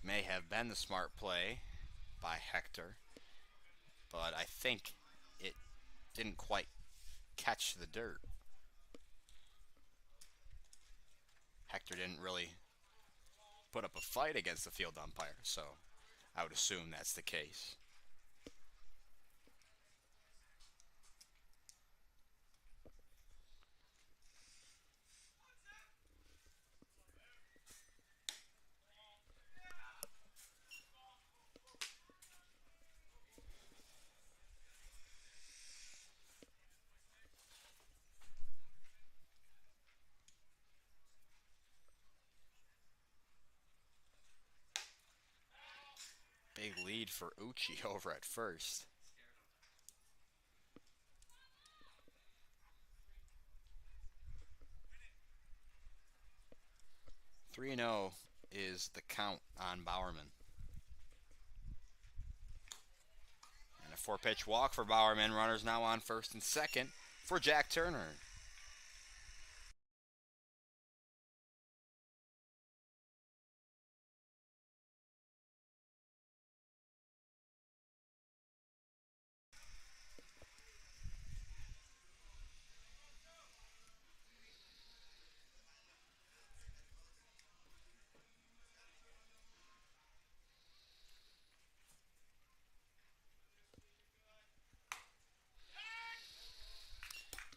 May have been the smart play by Hector, but I think it didn't quite catch the dirt. Hector didn't really put up a fight against the field umpire, so I would assume that's the case. lead for Uchi over at first. 3-0 is the count on Bowerman. And a 4-pitch walk for Bowerman. Runners now on first and second for Jack Turner.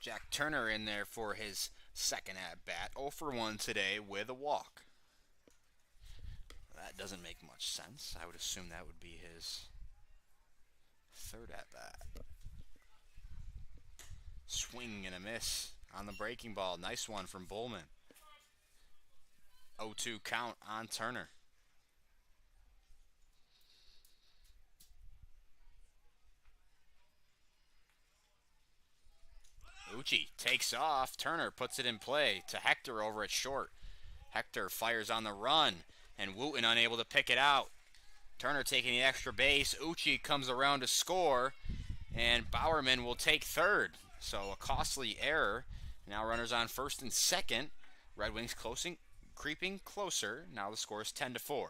Jack Turner in there for his second at-bat. 0 for 1 today with a walk. That doesn't make much sense. I would assume that would be his third at-bat. Swing and a miss on the breaking ball. Nice one from Bullman. 0-2 count on Turner. Uchi takes off. Turner puts it in play to Hector over at short. Hector fires on the run, and Wooten unable to pick it out. Turner taking the extra base. Uchi comes around to score, and Bowerman will take third. So a costly error. Now runners on first and second. Red Wings creeping closer. Now the score is 10-4.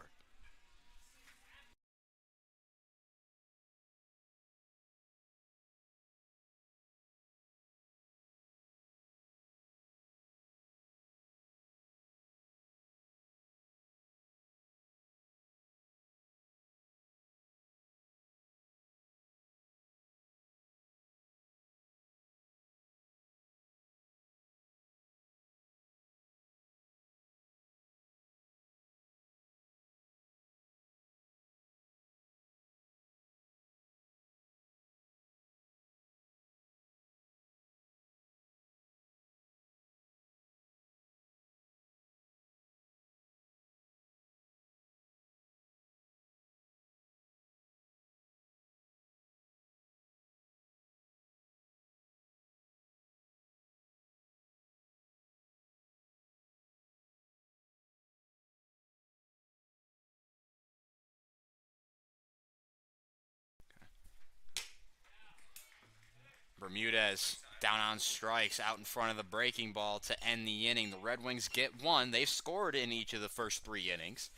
Bermudez down on strikes out in front of the breaking ball to end the inning. The Red Wings get one. They've scored in each of the first 3 innings,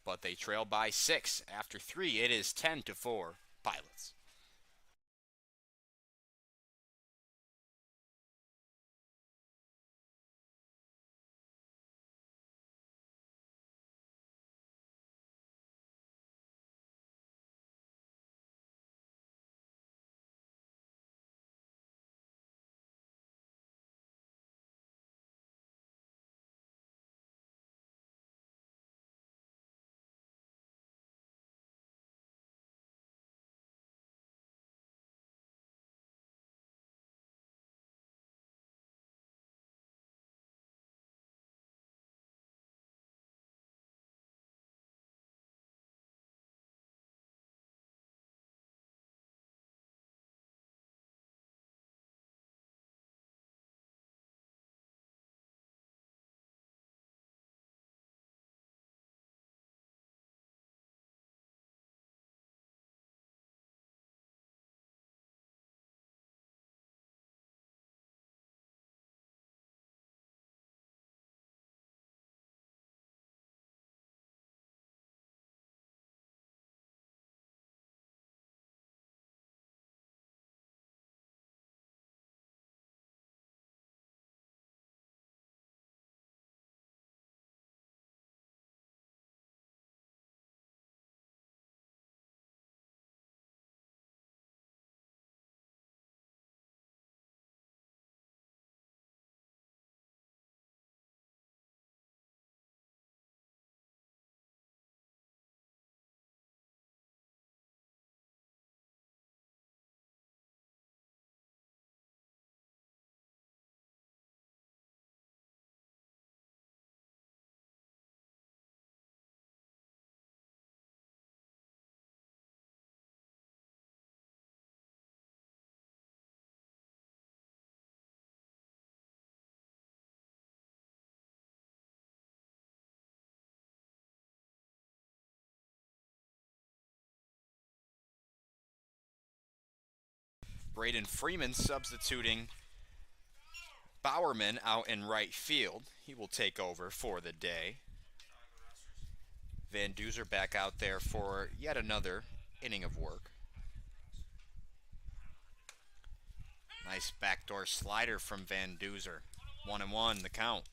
but they trail by 6. After 3, it is 10-4 Pilots. Braden Freeman substituting Bowerman out in right field. He will take over for the day. Van Duzer back out there for yet another inning of work. Nice backdoor slider from Van Duzer. 1-1 the count.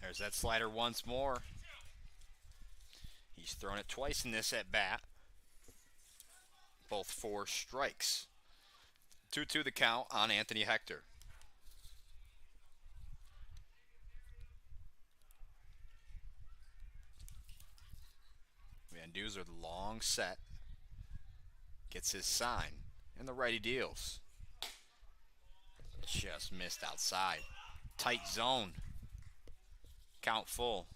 There's that slider once more. He's thrown it twice in this at bat. Both 4 strikes. 2-2 the count on Anthony Hector. Van Duzer, the long set. Gets his sign. And the righty deals. Just missed outside. Tight zone. Count full.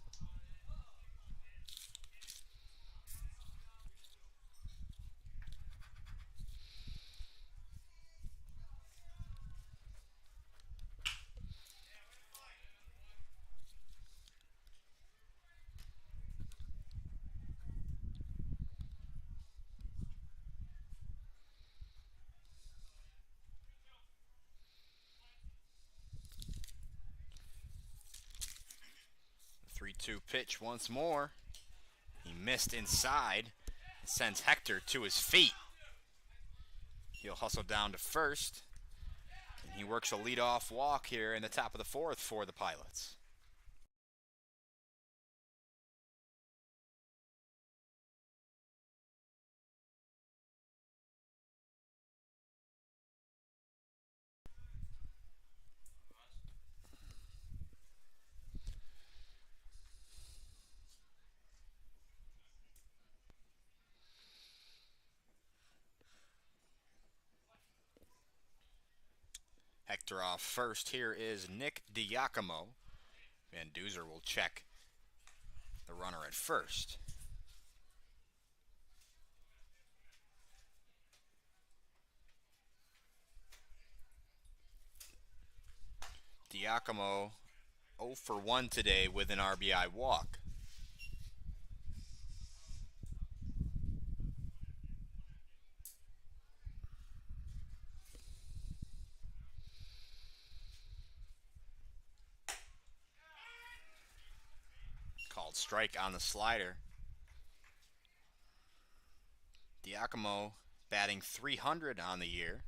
The 3-2 pitch once more. He missed inside. Sends Hector to his feet. He'll hustle down to first. And he works a leadoff walk here in the top of the 4th for the Pilots. Hector off first. Here is Nick Diacomo. Van Duzer will check the runner at first. Diacomo 0 for 1 today with an RBI walk. Called strike on the slider. Diacomo batting .300 on the year.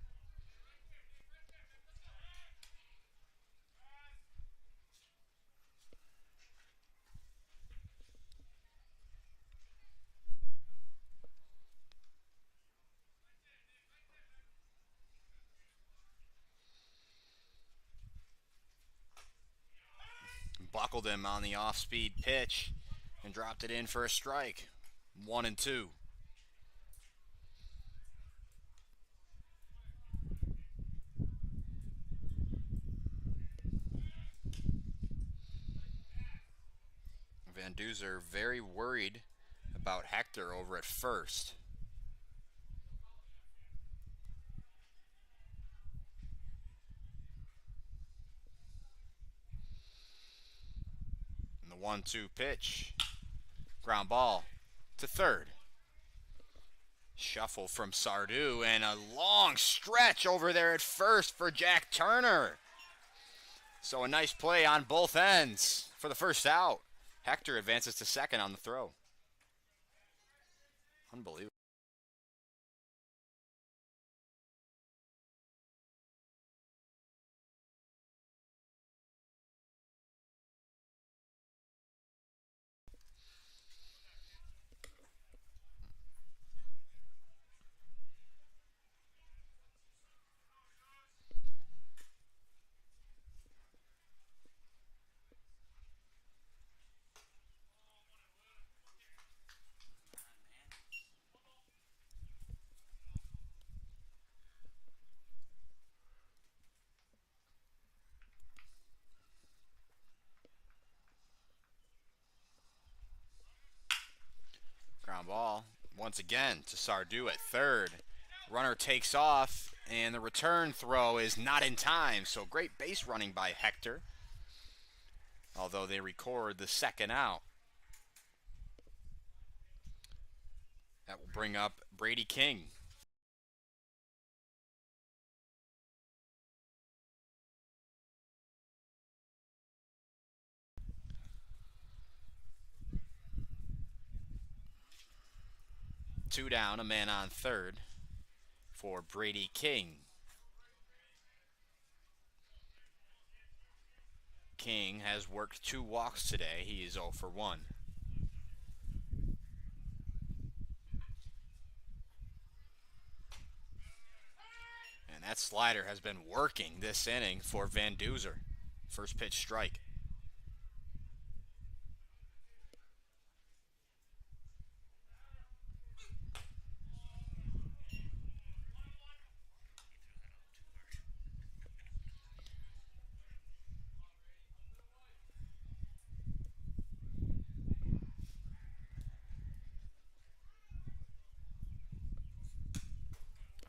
Buckled him on the off-speed pitch and dropped it in for a strike. 1-2. Van Duzer very worried about Hector over at first. And the 1-2 pitch. Ground ball to third. Shuffle from Sardou and a long stretch over there at first for Jack Turner. So a nice play on both ends for the first out. Hector advances to second on the throw. Unbelievable. Once again to Sardou at third. Runner takes off, and the return throw is not in time. So great base running by Hector, although they record the second out. That will bring up Brady King. Two down, a man on third for Brady King. King has worked 2 walks today. He is 0 for 1. And that slider has been working this inning for Van Duzer. First pitch strike.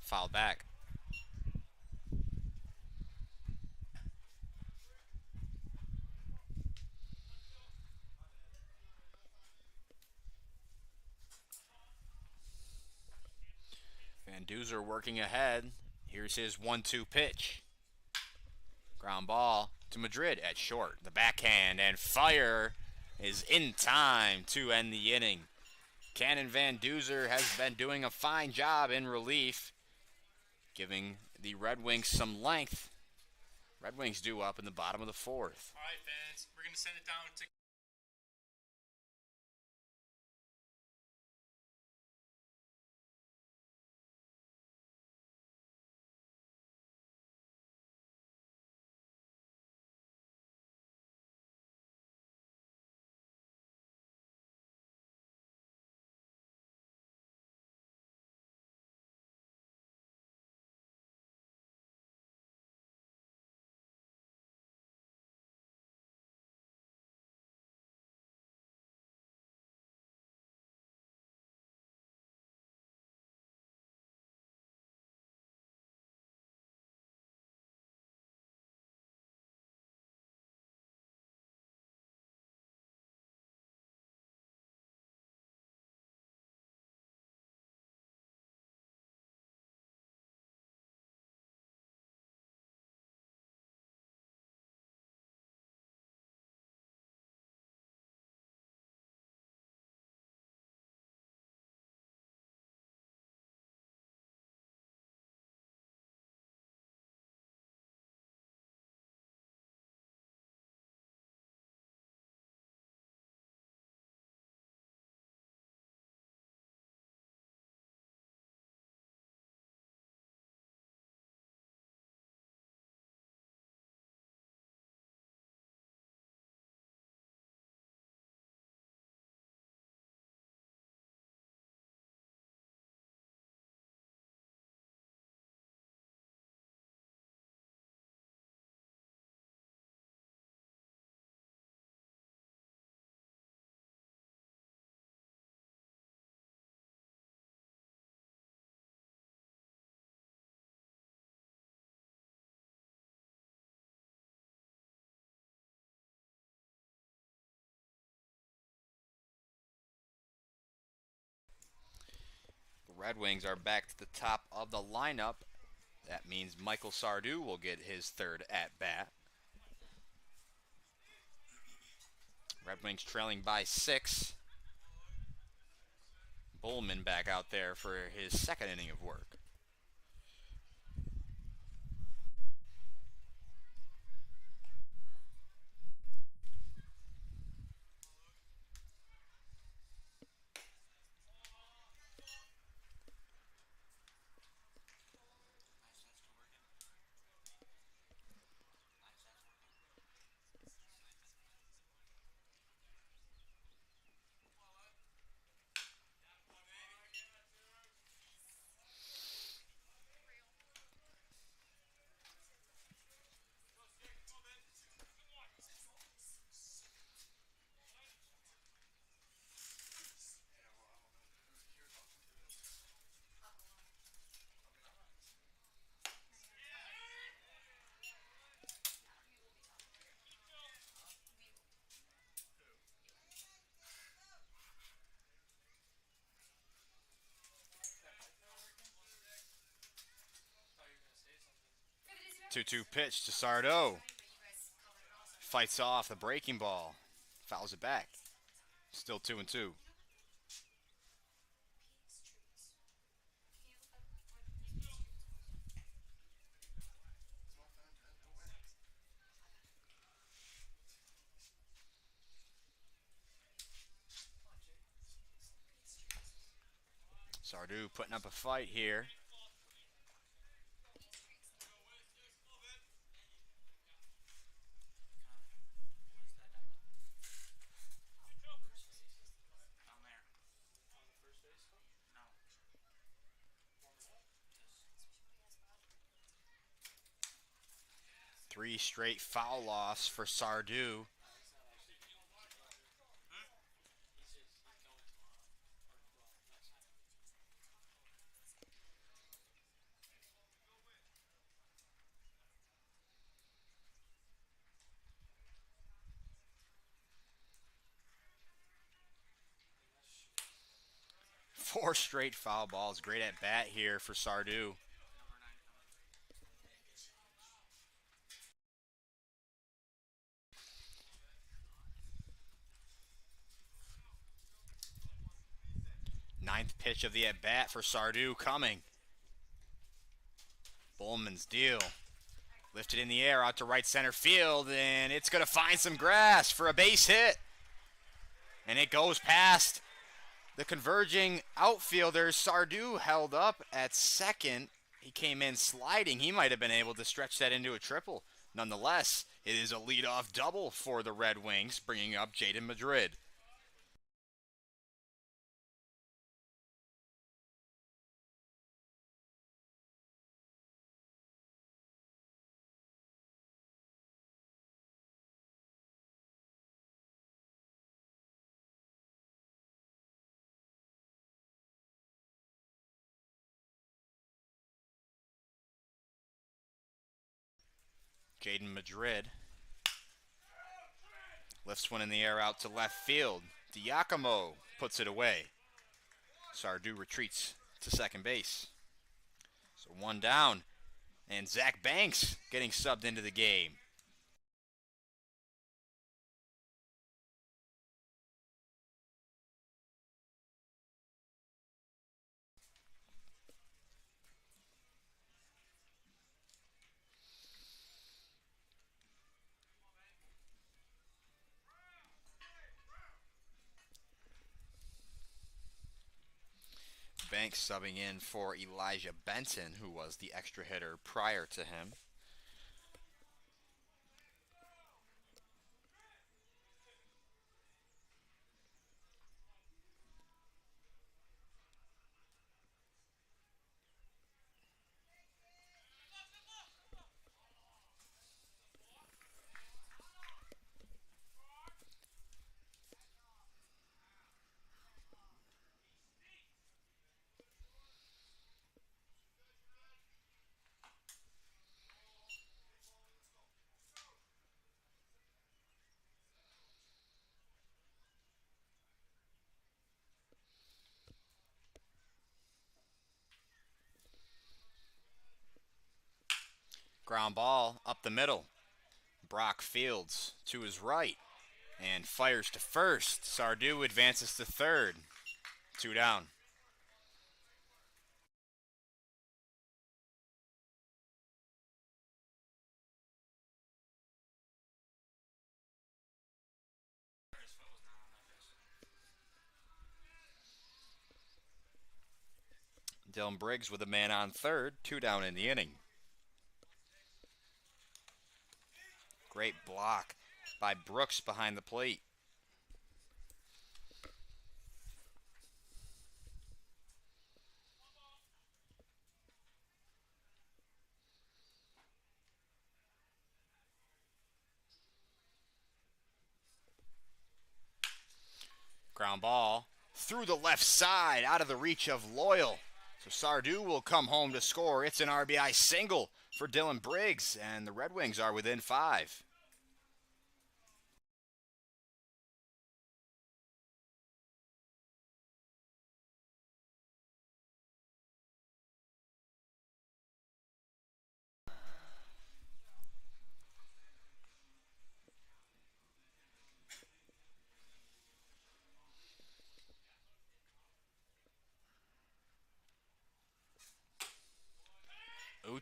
Foul back. Van Duzer working ahead. Here's his 1-2 pitch. Ground ball to Madrid at short. The backhand and fire is in time to end the inning. Cannon Van Duzer has been doing a fine job in relief, giving the Red Wings some length. Red Wings due up in the bottom of the 4th.
All right, fans, we're going to send it down to...
The Red Wings are back to the top of the lineup. That means Michael Sardou will get his third at-bat. Red Wings trailing by 6. Bullman back out there for his second inning of work.
2-2 pitch to Sardo. Fights off the breaking ball. Fouls it back. Still 2-2. Sardo putting up a fight here. Three straight foul loss for Sardo. Four straight foul balls. Great at bat here for Sardo. Ninth pitch of the at bat for Sardo coming. Bowman's deal. Lifted in the air out to right center field, and it's going to find some grass for a base hit. And it goes past the converging outfielders. Sardo held up at second. He came in sliding. He might have been able to stretch that into a triple. Nonetheless, it is a leadoff double for the Red Wings, bringing up Jaden Madrid. Jaden Madrid lifts one in the air out to left field. Diacomo puts it away. Sardo retreats to second base. So one down. And Zach Banks getting subbed into the game. Banks subbing in for Elijah Benton, who was the extra hitter prior to him. Ground ball up the middle. Brock Fields to his right and fires to first. Sardo advances to third. Two down. Dylan Briggs with a man on third. Two down in the inning. Great block by Brooks behind the plate. Ground ball through the left side, out of the reach of Loyal. So Sardo will come home to score. It's an RBI single for Dylan Briggs, and the Red Wings are within 5.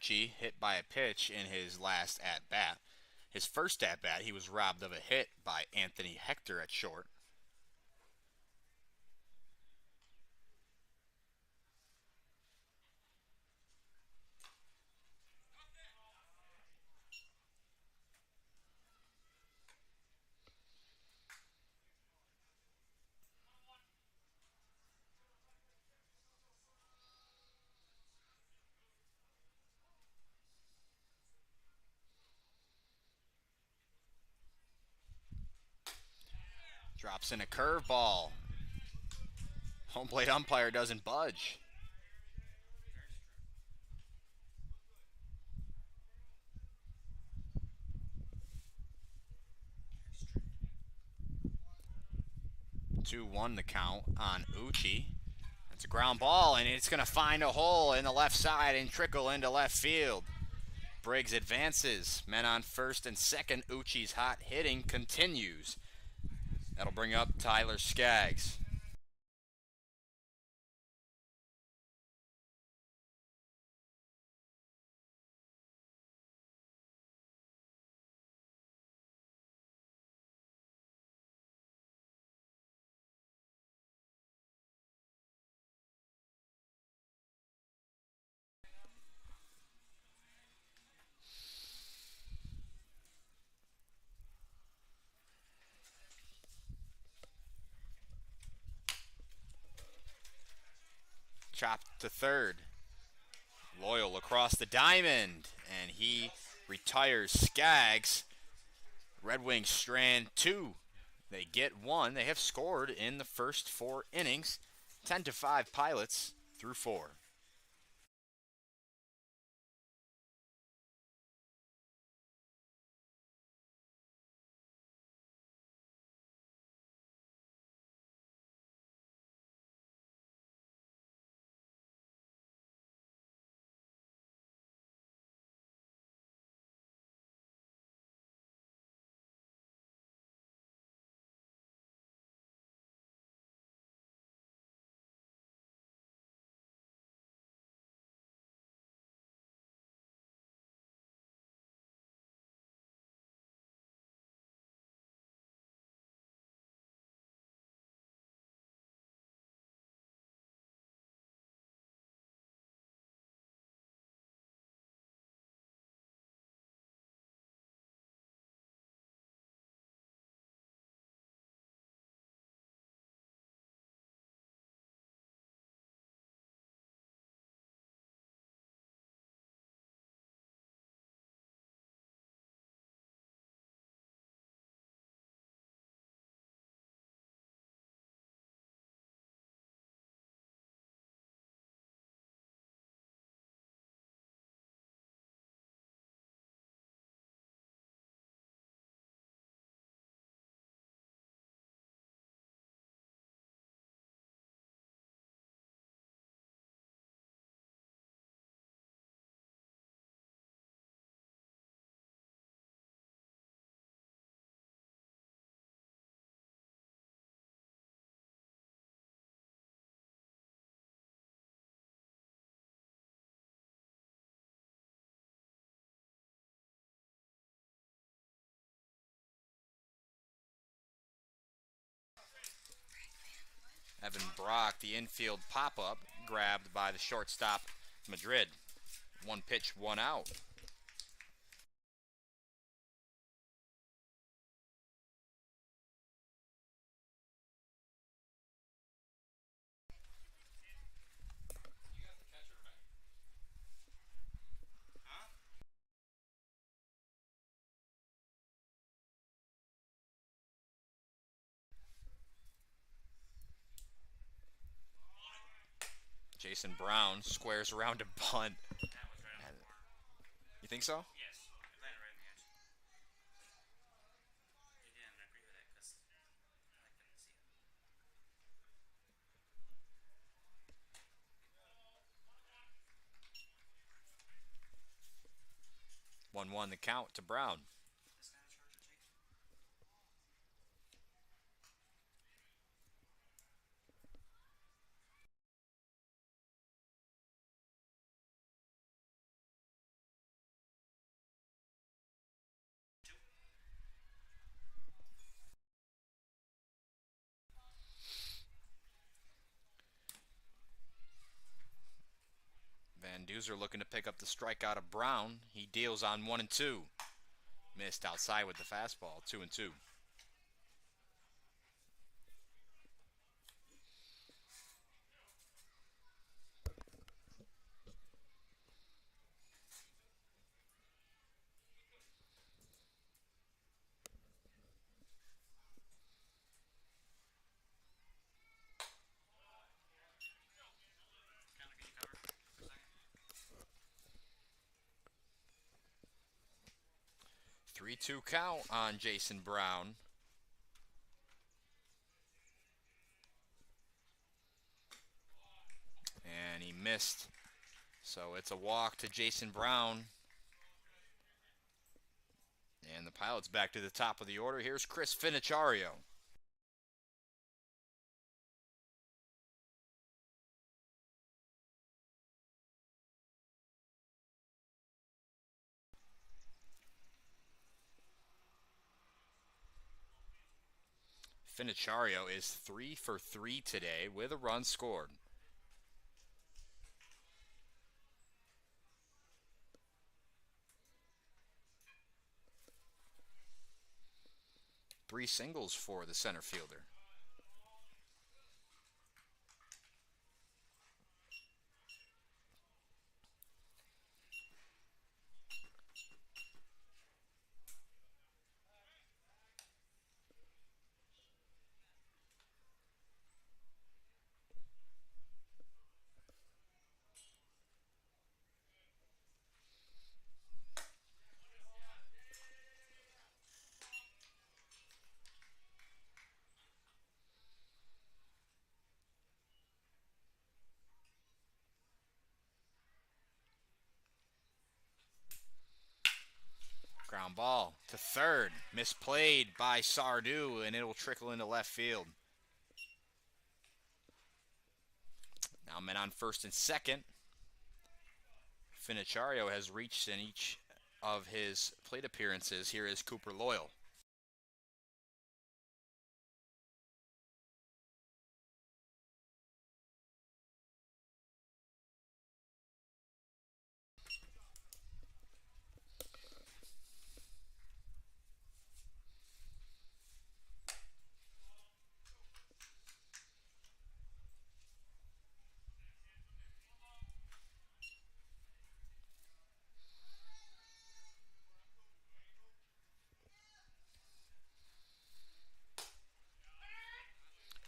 Uchi hit by a pitch in his last at-bat. His first at-bat, he was robbed of a hit by Anthony Hector at short. Drops in a curveball. Home plate umpire doesn't budge. Two one the count on Uchi. It's a ground ball, and it's going to find a hole in the left side and trickle into left field. Briggs advances. Men on first and second. Uchi's hot hitting continues. That'll bring up Tyler Skaggs. Chopped to third. Loyal across the diamond, and he retires Skaggs. Red Wings strand two. They get one. They have scored in the first 4 innings. 10-5 Pilots through 4. Evan Brock, the infield pop-up, grabbed by the shortstop, Madrid. 1 pitch, 1 out. Jason Brown squares around a bunt. You think so?
Yes. It landed right in the edge. He didn't agree with it because I couldn't see it.
1-1 the count to Brown.
Van Duzer looking to pick up the strikeout of Brown. He deals on 1-2. Missed outside with the fastball, 2-2.
Counter, can you cover for a second?
3-2 count on Jason Brown. And he missed. So it's a walk to Jason Brown. And the Pilots back to the top of the order. Here's Chris Finichario. Finichario is 3 for 3 today with a run scored. Three singles for the center fielder. Ground ball to third. Misplayed by Sardu, and it will trickle into left field. Now men on first and second. Finichario has reached in each of his plate appearances. Here is Cooper Loyal.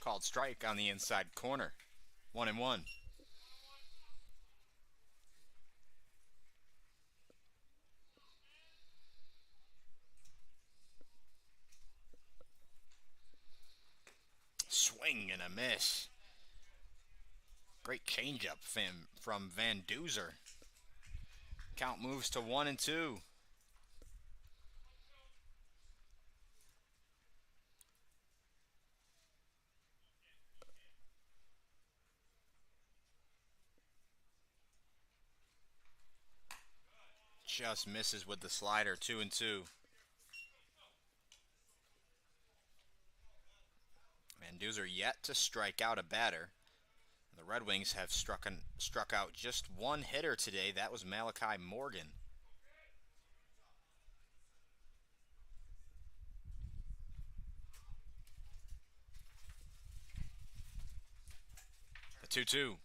Called strike on the inside corner. 1-1. Swing and a miss. Great changeup from Van Duzer. Count moves to 1-2. Just misses with the slider, 2-2. Van Duzer yet to strike out a batter. The Red Wings have struck out just one hitter today. That was Malachi Morgan. A 2-2.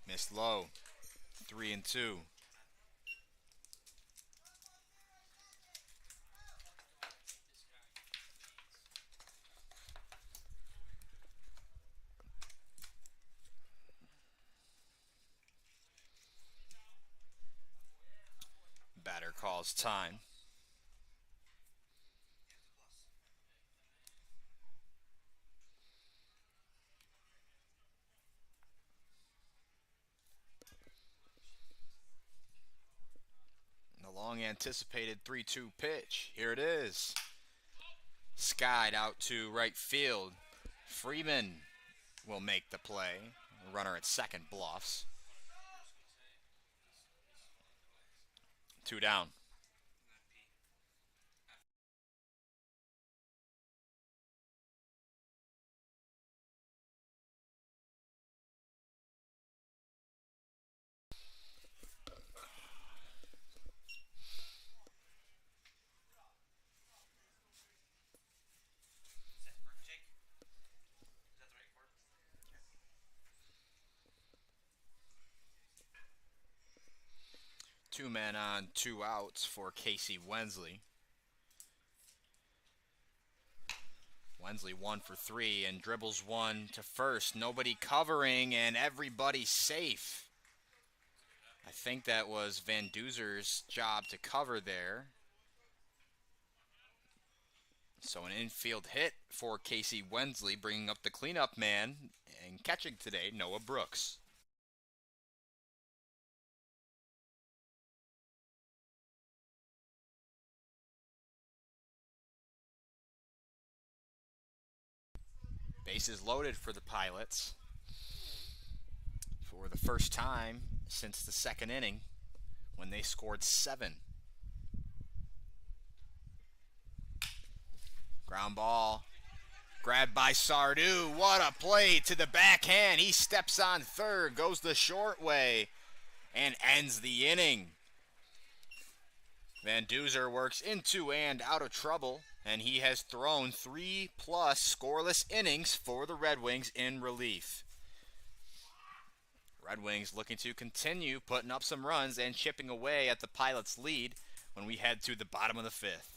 Missed low. 3-2. Batter calls time. The long anticipated 3-2 pitch. Here it is. Skied out to right field. Freeman will make the play. Runner at second bluffs. 2 down. 2 men on, 2 outs for Casey Wensley. Wensley 1 for 3 and dribbles one to first. Nobody covering and everybody safe. I think that was Van Duzer's job to cover there. So an infield hit for Casey Wensley, bringing up the cleanup man and catching today, Noah Brooks. Bases loaded for the Pilots for the first time since the second inning when they scored 7. Ground ball grabbed by Sardou. What a play to the backhand. He steps on third, goes the short way, and ends the inning. Van Duzer works into and out of trouble, and he has thrown 3+ scoreless innings for the Red Wings in relief. Red Wings looking to continue putting up some runs and chipping away at the Pilots' lead when we head to the bottom of the 5th.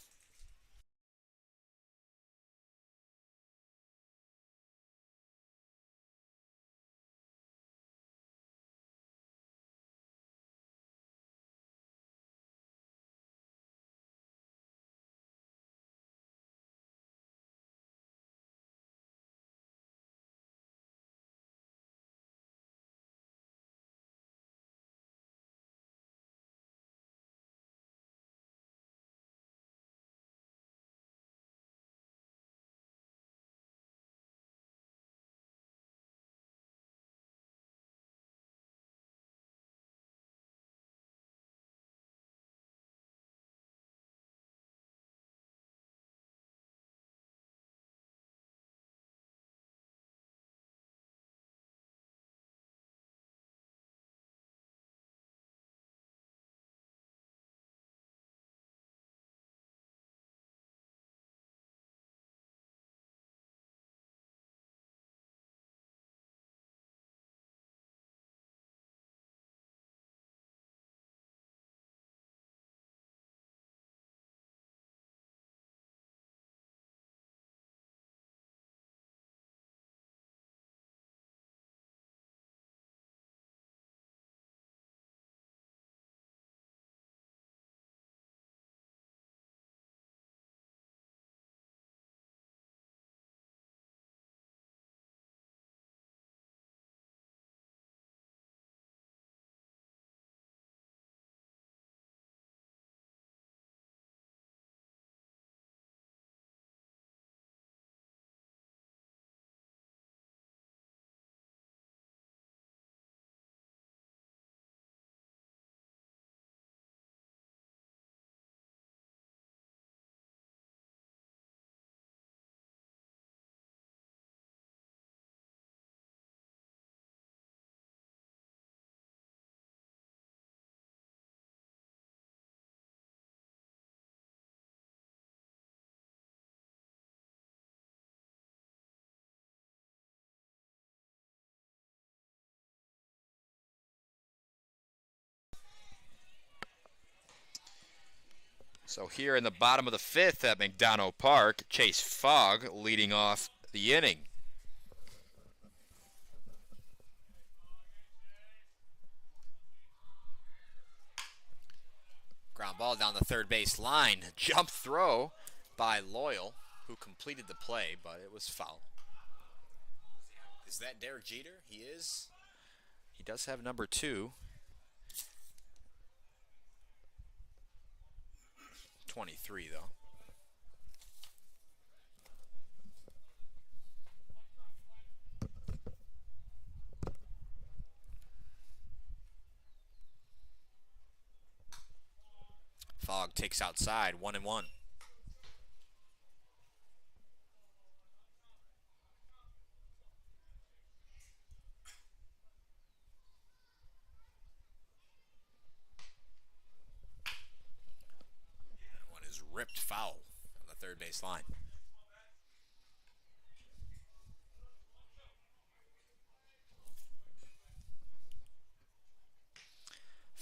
So here in the bottom of the 5th at McDonough Park, Chase Fogg leading off the inning. Ground ball down the third base line. Jump throw by Loyal, who completed the play, but it was foul. Is that Derek Jeter? He is. He does have number 2. 23, though. Fogg takes outside, 1-1. One is ripped foul on the third base line.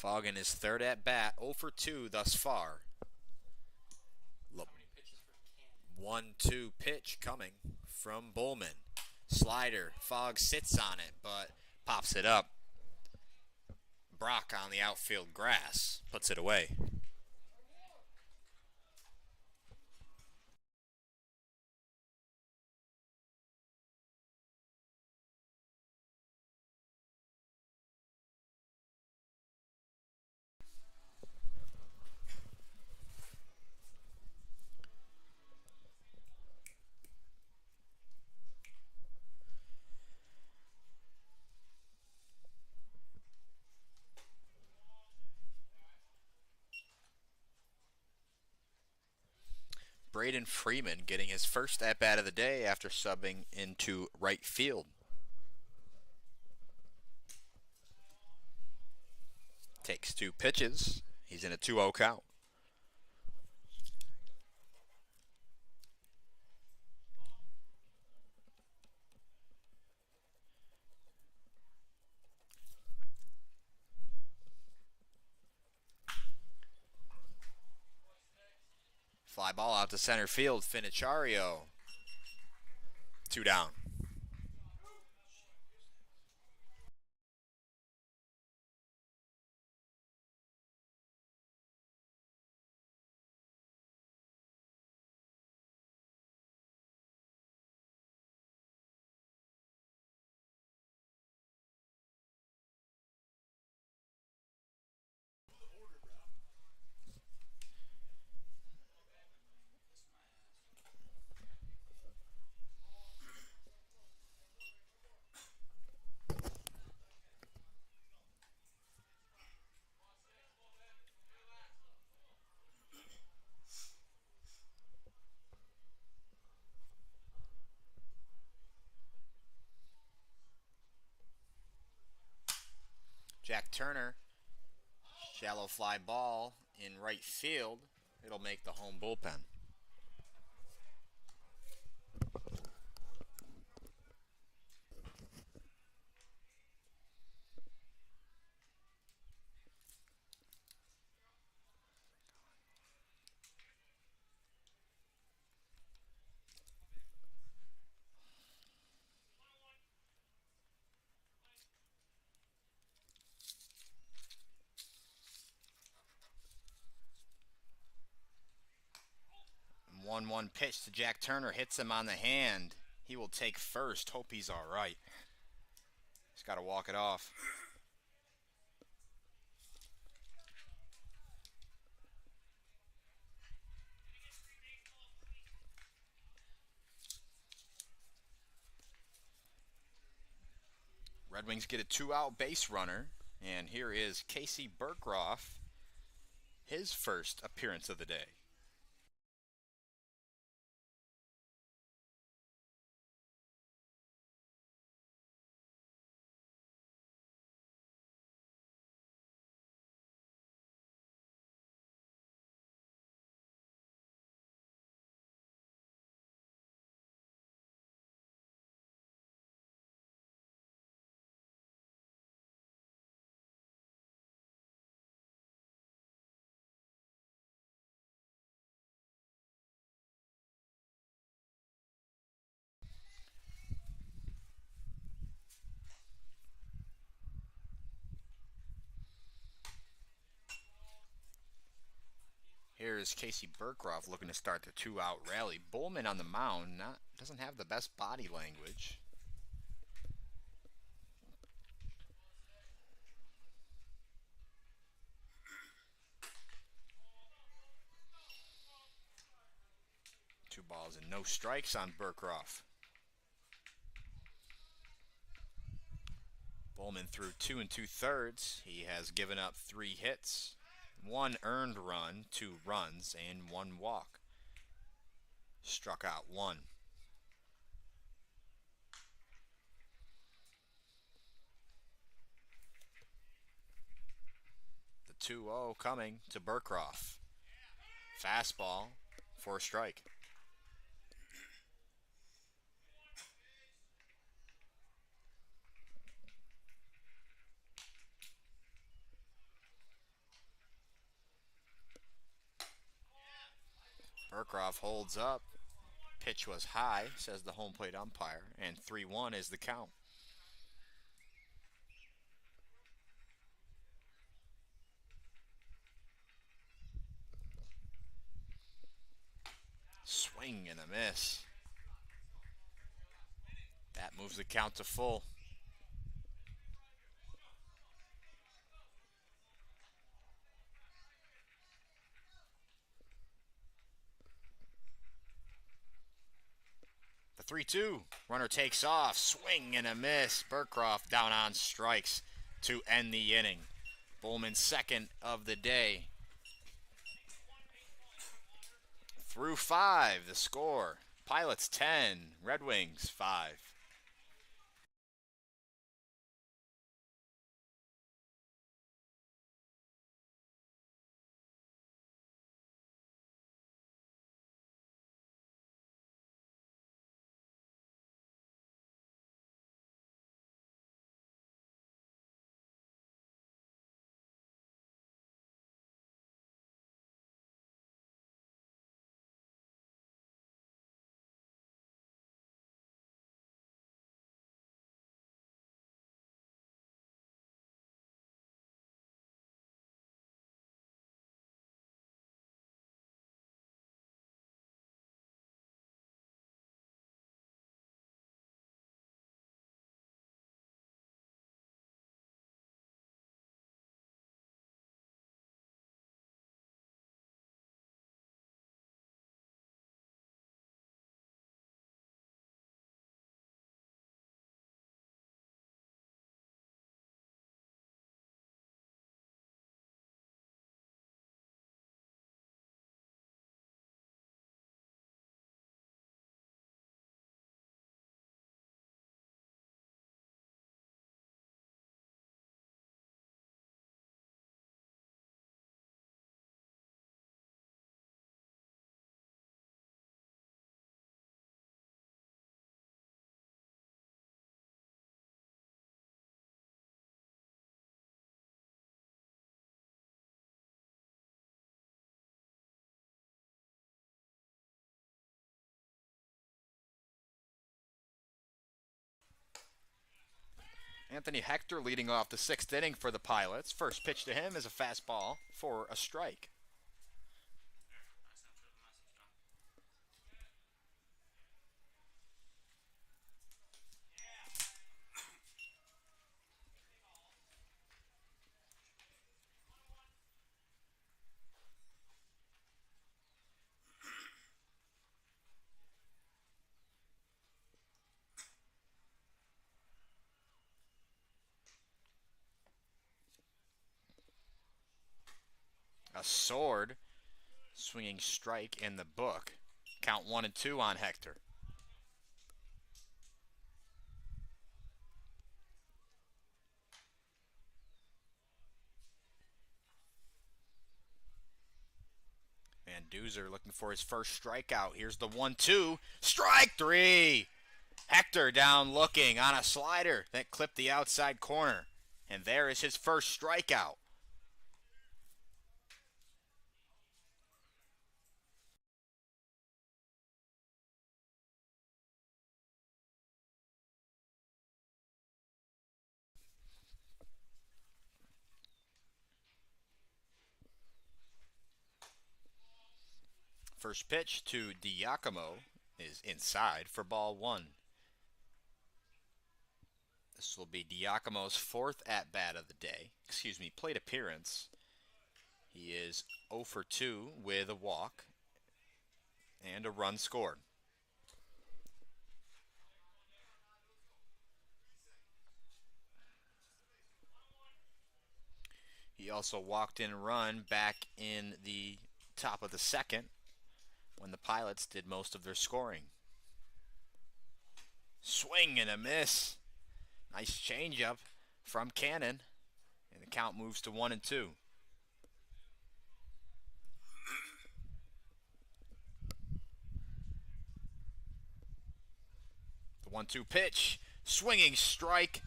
Fogg in his third at bat, 0 for 2 thus far.
How many pitches for Cannon?
1-2 pitch coming from Bowman. Slider. Fogg sits on it, but pops it up. Brock on the outfield grass puts it away. Braden Freeman getting his first at-bat of the day after subbing into right field. Takes 2 pitches. He's in a 2-0 count. Fly ball out to center field. Finichario. 2 down. Jack Turner, shallow fly ball in right field. It'll make the home bullpen. One pitch to Jack Turner, hits him on the hand. He will take first. Hope he's all right. He's got to walk it off. Red Wings get a 2-out base runner, and here is Casey Burkroff, his first appearance of the day. Here is Casey Burkroff looking to start the 2-out rally. Bowman on the mound doesn't have the best body language. Two balls and no strikes on Burkroff. Bowman threw 2 2/3. He has given up 3 hits. 1 earned run, 2 runs, and 1 walk. Struck out 1. The 2-0 coming to Burkroff. Fastball for a strike. Burkroff holds up. Pitch was high, says the home plate umpire, and 3-1 is the count. Swing and a miss. That moves the count to full. The 3-2. Runner takes off. Swing and a miss. Burkroff down on strikes to end the inning. Bowman's second of the day. Through 5, the score. Pilots 10, Red Wings 5. Anthony Hector leading off the 6th inning for the Pilots. First pitch to him is a fastball for a strike. A sword, swinging strike in the book. Count 1-2 on Hector. Van Duzer looking for his first strikeout. Here's the 1-2. Strike 3! Hector down looking on a slider that clipped the outside corner. And there is his first strikeout. First pitch to Diacomo is inside for ball 1. This will be Diacomo's 4th at-bat of the day. Plate appearance. He is 0 for 2 with a walk and a run scored. He also walked in a run back in the top of the 2nd when the Pilots did most of their scoring. Swing and a miss. Nice changeup from Cannon, and the count moves to 1-2. The 1-2 pitch, swinging strike,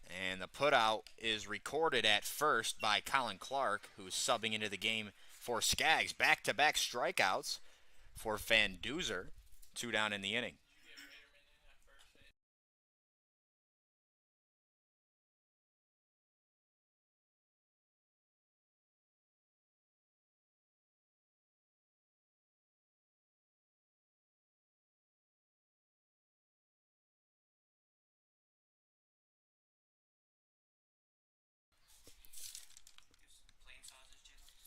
and the putout is recorded at first by Colin Clark, who's subbing into the game for Skaggs. Back-to-back strikeouts for Van Duzer. 2 down in the inning.
Plain sausage, Jalen?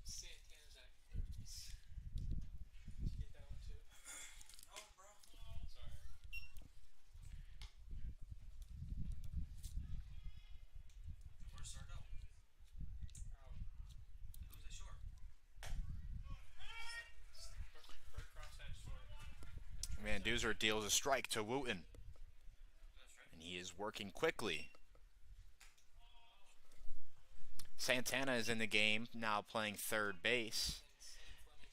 Santana's at 30s. Did you get that one too?
No, bro.
Sorry.
Where's Sardo?
Out.
Who's it short?
Burcroft's at short.
Van Duzer deals a strike to Wooten,
That's right.
and he is working quickly. Santana is in the game, now playing third base,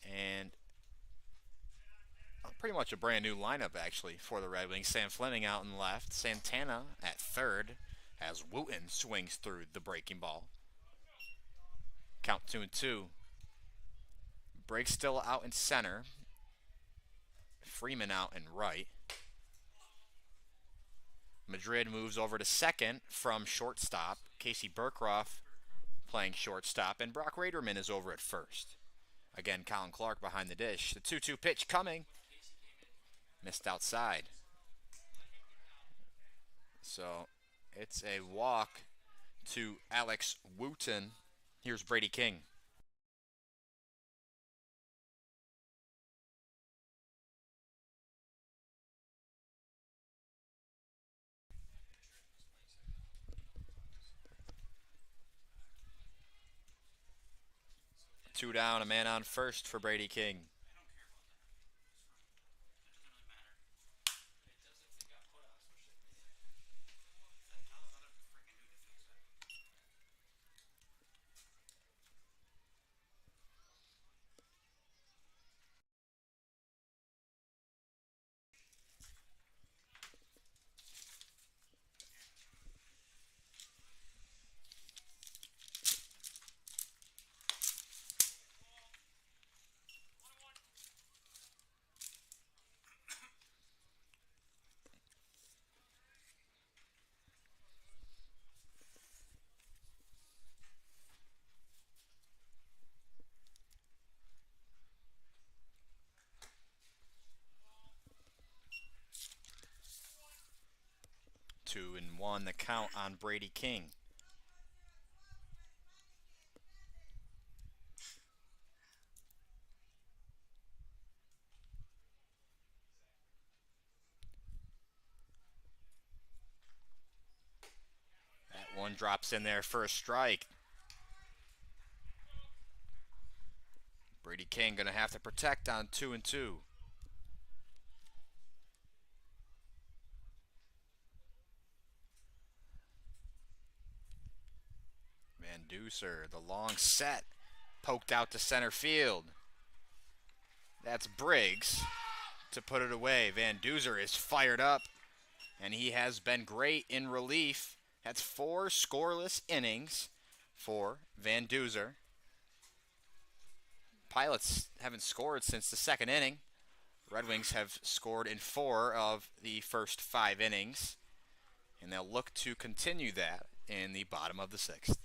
and pretty much a brand new lineup actually for the Red Wings. Sam Fleming out in left, Santana at third as Wooten swings through the breaking ball. Count 2-2. Briggs still out in center. Freeman out in right. Madrid moves over to second from shortstop. Casey Burkroff playing shortstop, and Brock Raderman is over at first. Again, Colin Clark behind the dish. The 2-2 pitch coming. Missed outside. So it's a walk to Alex Wooten. Here's Brady King. Two down, a man on first for Brady King.
I don't care about that. It's fine. That doesn't really matter.
It does if they got put on, especially if they
I'll tell them freaking dude to fix it.
2-1 the count on Brady King. That one drops in there for a strike. Brady King going to have to protect on 2-2. Van Duzer, the long set, poked out to center field. That's Briggs to put it away. Van Duzer is fired up, and he has been great in relief. That's 4 scoreless innings for Van Duzer. Pilots haven't scored since the second inning. Red Wings have scored in 4 of the first 5 innings, and they'll look to continue that in the bottom of the 6th.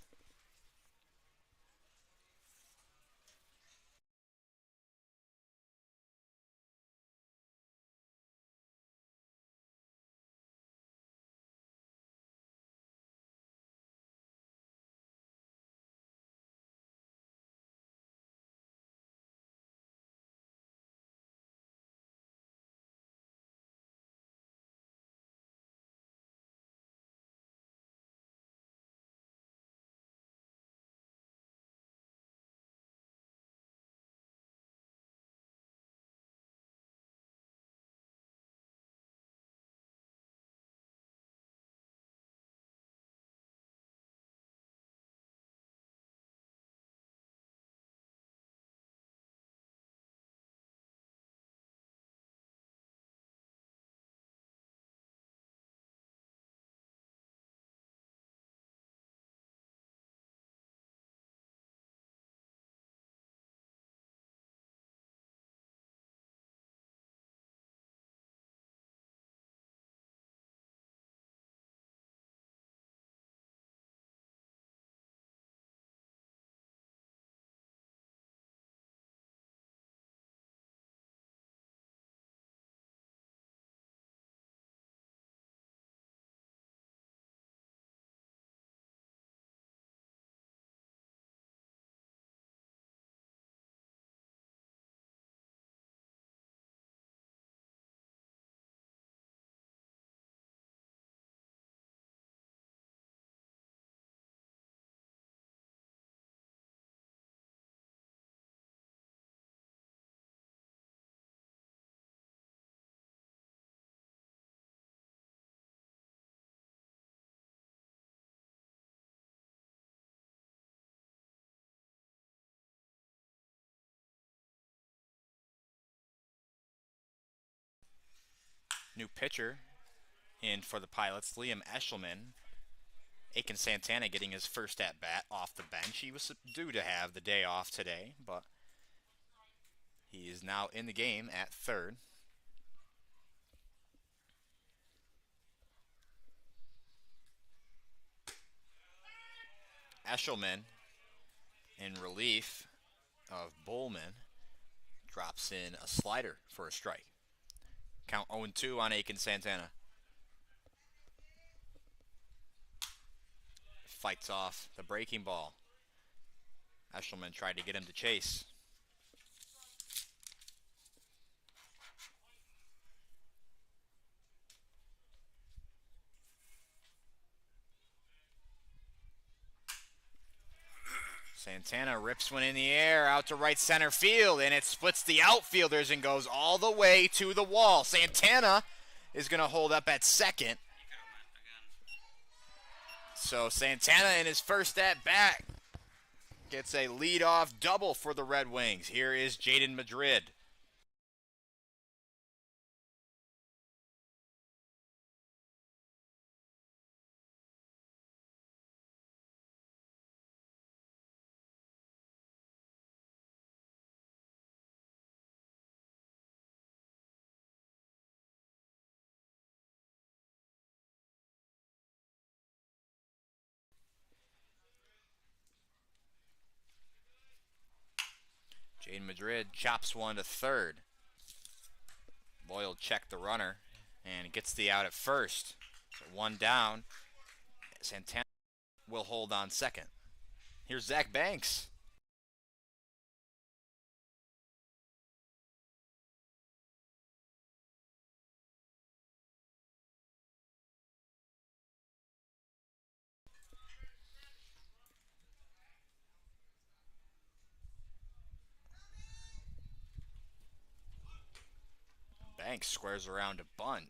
New pitcher in for the Pilots, Liam Eshelman. Aiken Santana getting his first at-bat off the bench. He was due to have the day off today, but he is now in the game at third. Eshelman, in relief of Bowman, drops in a slider for a strike. Count 0-2 on Aiken Santana. Fights off the breaking ball. Eshelman tried to get him to chase. Santana rips one in the air out to right center field, and it splits the outfielders and goes all the way to the wall. Santana is going to hold up at second. So Santana in his first at-bat gets a leadoff double for the Red Wings. Here is Jaden Madrid. Jaden Madrid chops one to third. Boyle checked the runner and gets the out at first. So one down. Santana will hold on second. Here's Zach Banks. Banks squares around a bunt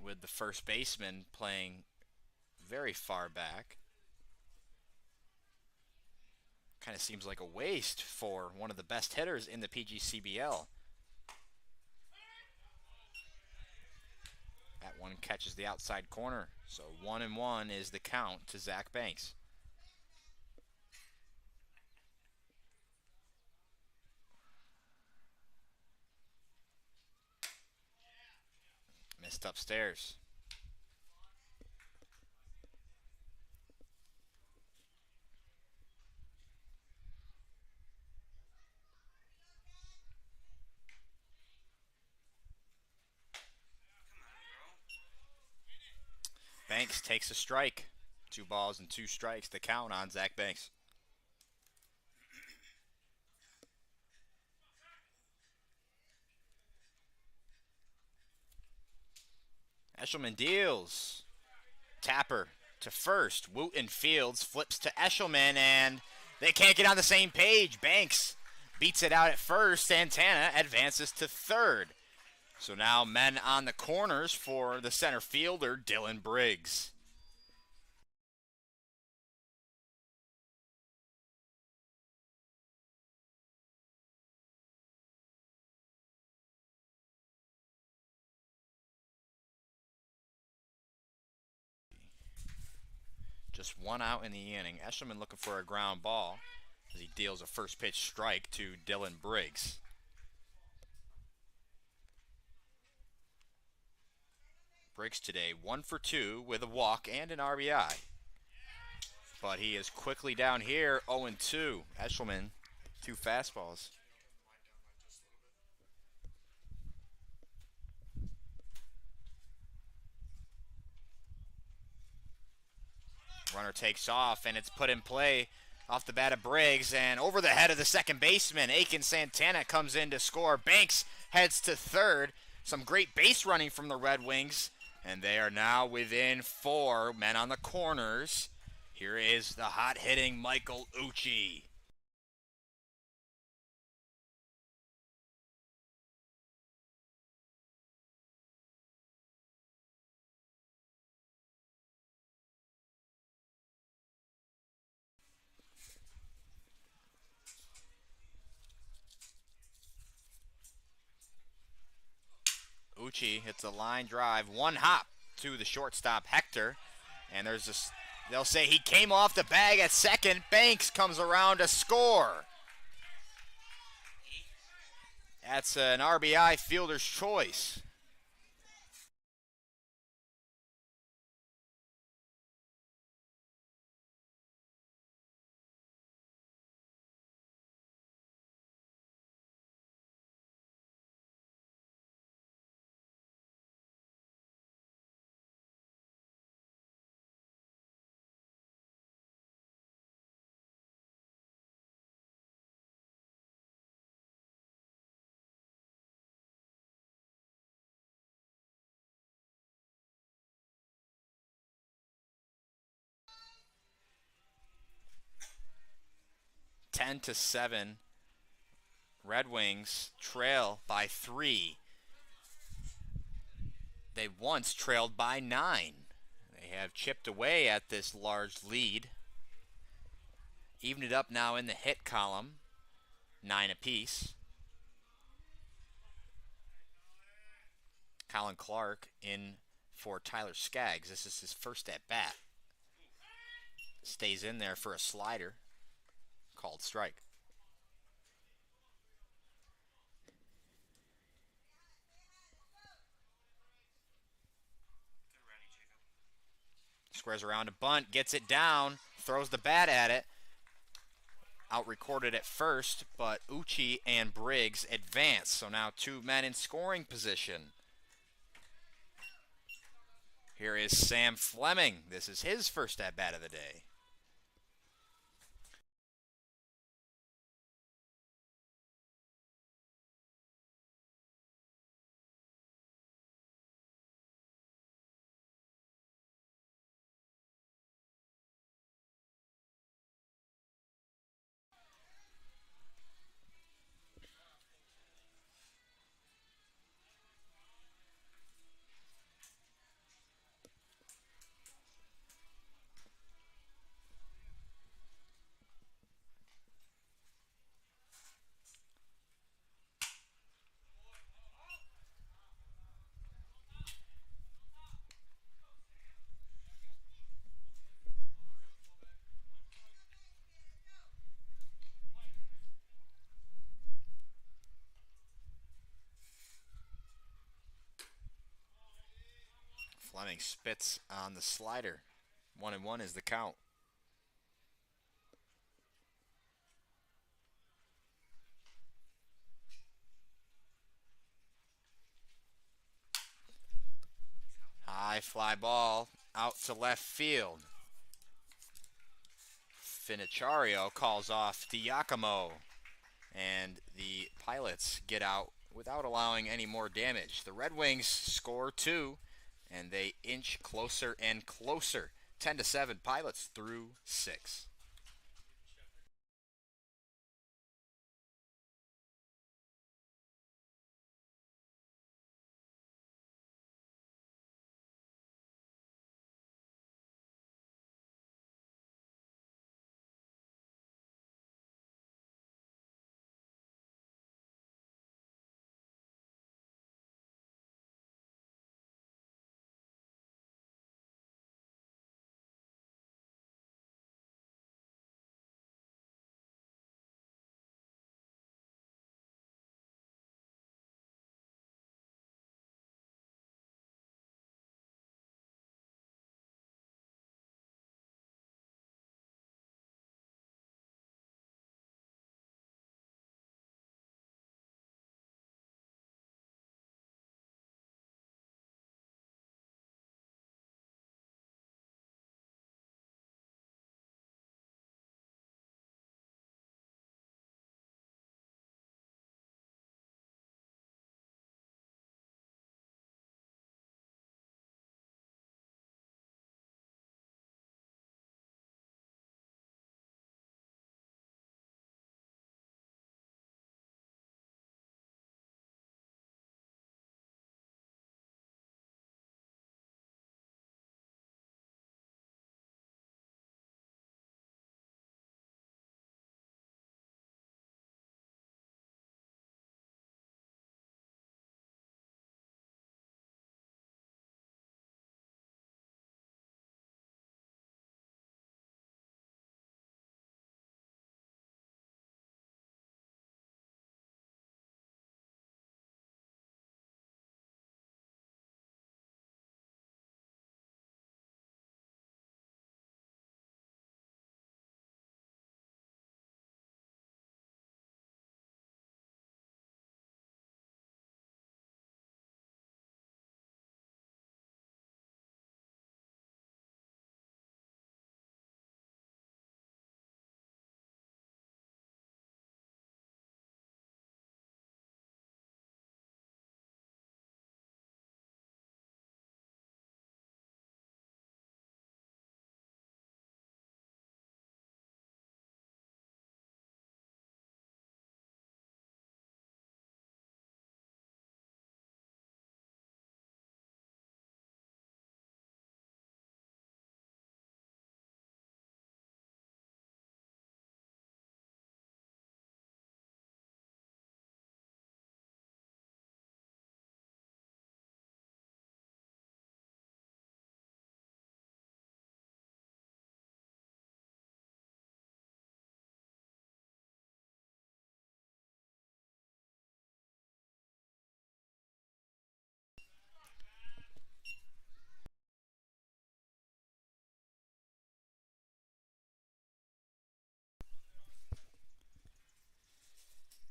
with the first baseman playing very far back. Kind of seems like a waste for one of the best hitters in the PGCBL. That one catches the outside corner. So 1-1 is the count to Zach Banks. Missed upstairs. Banks takes a strike. 2 balls and 2 strikes to count on Zach Banks. Eshelman deals. Tapper to first. Wooten Fields flips to Eshelman, and they can't get on the same page. Banks beats it out at first. Santana advances to third. So now men on the corners for the center fielder, Dylan Briggs. Just 1 out in the inning. Eshelman looking for a ground ball as he deals a first pitch strike to Dylan Briggs. Briggs today 1 for 2 with a walk and an RBI. But he is quickly down here, 0-2. Eshelman, 2 fastballs. Runner takes off, and it's put in play off the bat of Briggs, and over the head of the second baseman. Aiken Santana comes in to score. Banks heads to third. Some great base running from the Red Wings, and they are now within 4 men on the corners. Here is the hot-hitting Michael Ucci. Uchi hits a line drive, one hop to the shortstop Hector, and there's this. They'll say he came off the bag at second. Banks comes around to score. That's an RBI fielder's choice. Ten to 7. Red Wings trail by 3. They once trailed by 9. They have chipped away at this large lead. Evened it up now in the hit column, 9 apiece. Colin Clark in for Tyler Skaggs. This is his first at bat. Stays in there for a slider. Called strike. Squares around a bunt, gets it down, throws the bat at it. Out recorded at first, but Uchi and Briggs advance. So now 2 men in scoring position. Here is Sam Fleming. This is his first at bat of the day. Fleming spits on the slider. 1-1 is the count. High fly ball out to left field. Finichario calls off Diacomo, and the Pilots get out without allowing any more damage. The Red Wings score 2, and they inch closer and closer. 10 to 7, Pilots through 6.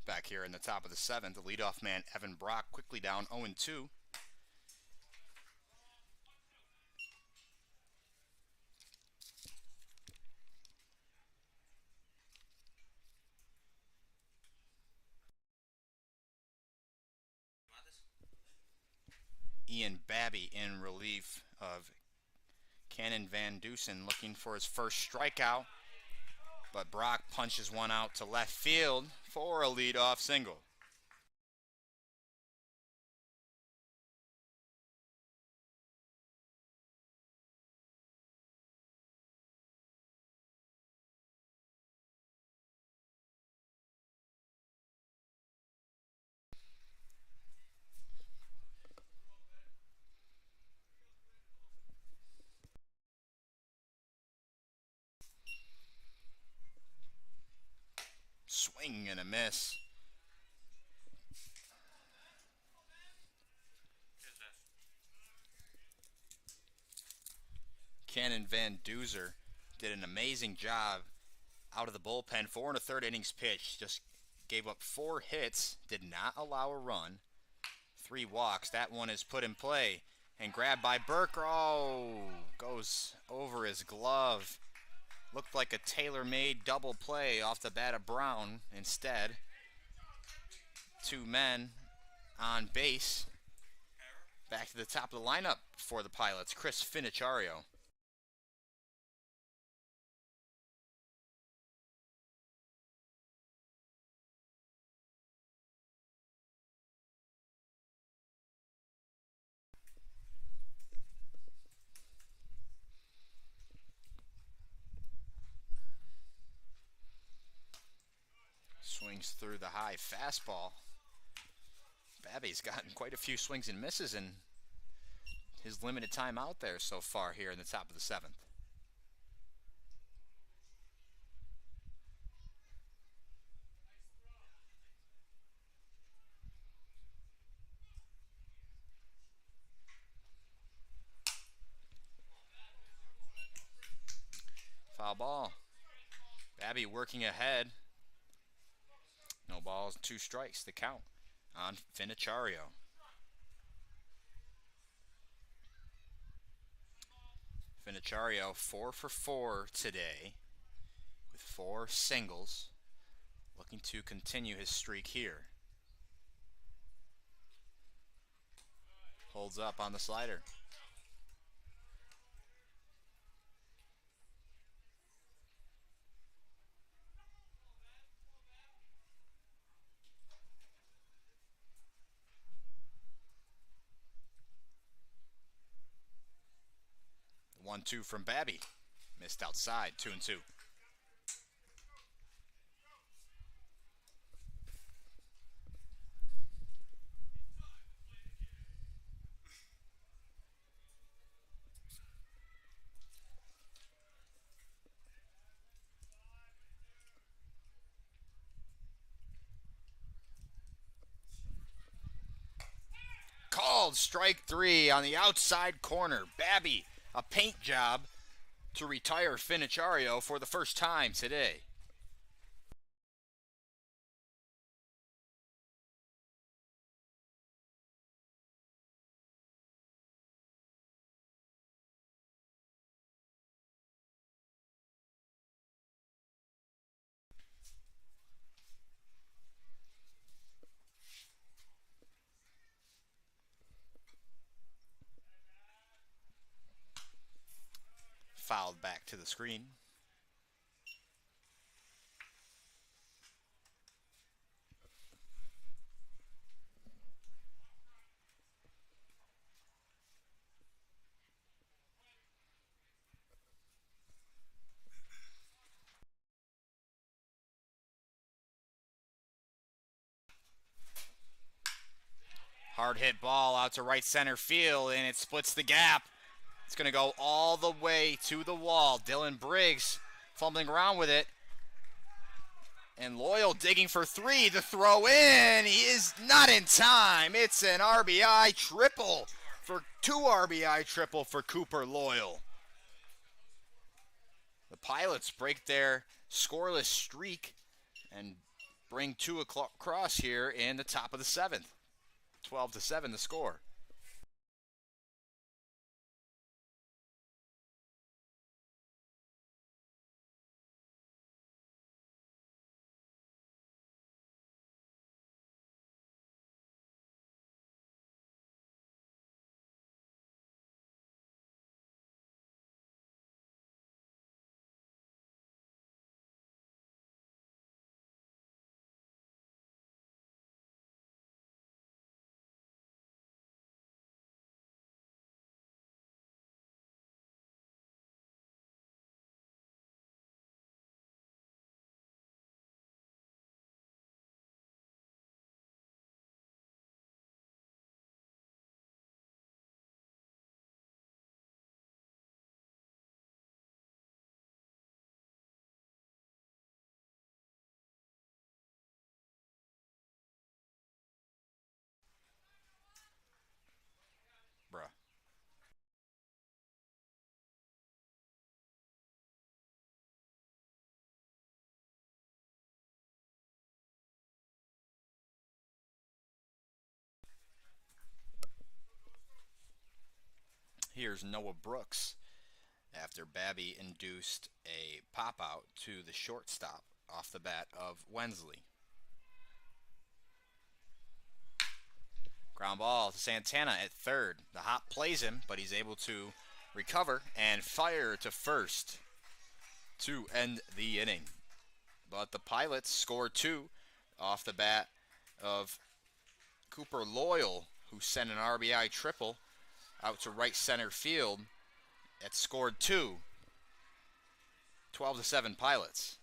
back here in the top of the 7th. The leadoff man, Evan Brock, quickly down 0-2. Ian Babby in relief of Cannon Van Dusen, looking for his first strikeout. But Brock punches one out to left field for a leadoff single. Swing and a miss. Cannon Van Duser did an amazing job out of the bullpen. 4 1/3 innings pitched. Just gave up 4 hits. Did not allow a run. 3 walks. That one is put in play and grabbed by Burke. Oh, goes over his glove. Looked like a tailor-made double play off the bat of Brown. Instead, 2 men on base. Back to the top of the lineup for the Pilots, Chris Finichario. Swings through the high fastball. Babby's gotten quite a few swings and misses in his limited time out there so far here in the top of the 7th. Foul ball. Babby working ahead. No balls, 2 strikes, the count on Finichario. Finichario 4 for 4 today with 4 singles, looking to continue his streak here. Holds up on the slider. The 1-2 from Babby. Missed outside, 2-2. Called strike 3 on the outside corner. Babby, a paint job to retire Finichario for the first time today. Fouled back to the screen. Hard hit ball out to right center field, and it splits the gap. It's going to go all the way to the wall. Dylan Briggs fumbling around with it. And Loyal digging for 3. The throw in. He is not in time. It's an RBI triple for 2 RBI triple for Cooper Loyal. The Pilots break their scoreless streak and bring two across here in the top of the seventh. 12-7 the score. Bruh. Here's Noah Brooks after Babby induced a pop out to the shortstop off the bat of Wensley. Ground ball to Santana at third. The hop plays him, but he's able to recover and fire to first to end the inning. But the Pilots score two off the bat of Cooper Loyal, who sent an RBI triple out to right center field. It scored two. 12-7 Pilots.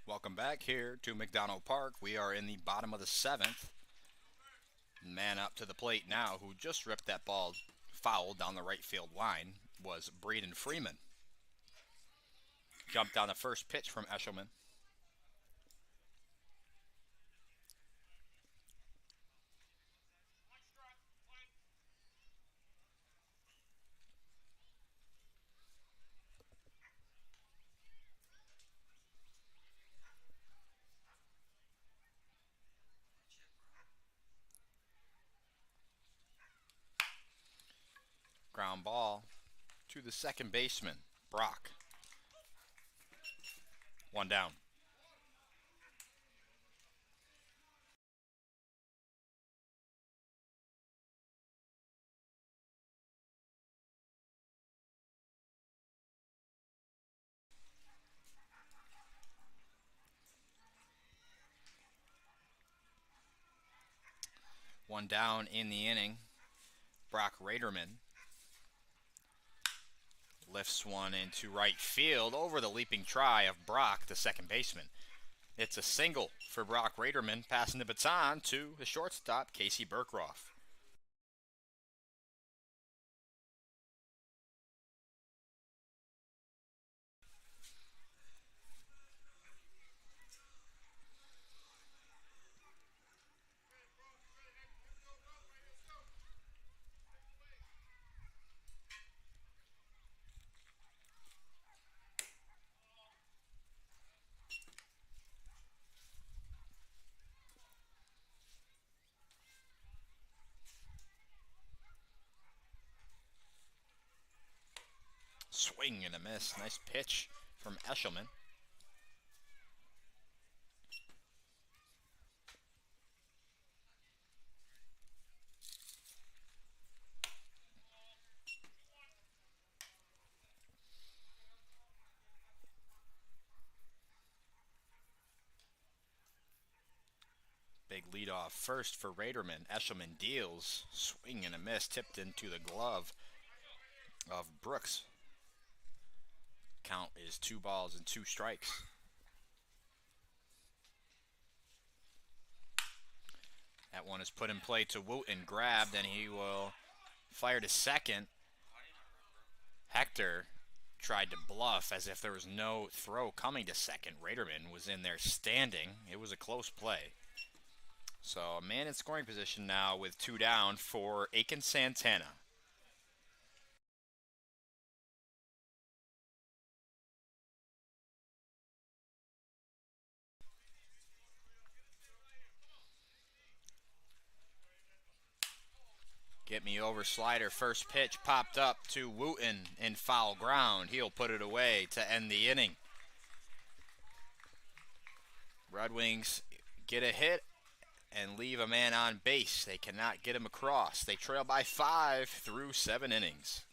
Welcome back here to McDonald Park. We are in the bottom of the seventh. Man up to the plate now, who just ripped that ball foul down the right field line, was Braden Freeman. Jumped down the first pitch from Eshelman. Ground ball to the second baseman, Brock. 1 down. One down in the inning. Brock Raderman lifts one into right field over the leaping try of Brock, the second baseman. It's a single for Brock Raderman, passing the baton to the shortstop, Casey Burkroff. Swing and a miss. Nice pitch from Eshelman. Big leadoff first for Raderman. Eshelman deals. Swing and a miss. Tipped into the glove of Brooks. Count is 2 balls and 2 strikes. That one is put in play to Wooten. Grabbed, and he will fire to second. Hector tried to bluff as if there was no throw coming to second. Raderman was in there standing. It was a close play. So a man in scoring position now with 2 down for Aiken Santana. Get me over slider. First pitch popped up to Wooten in foul ground. He'll put it away to end the inning. Red Wings get a hit and leave a man on base. They cannot get him across. They trail by 5 through 7 innings.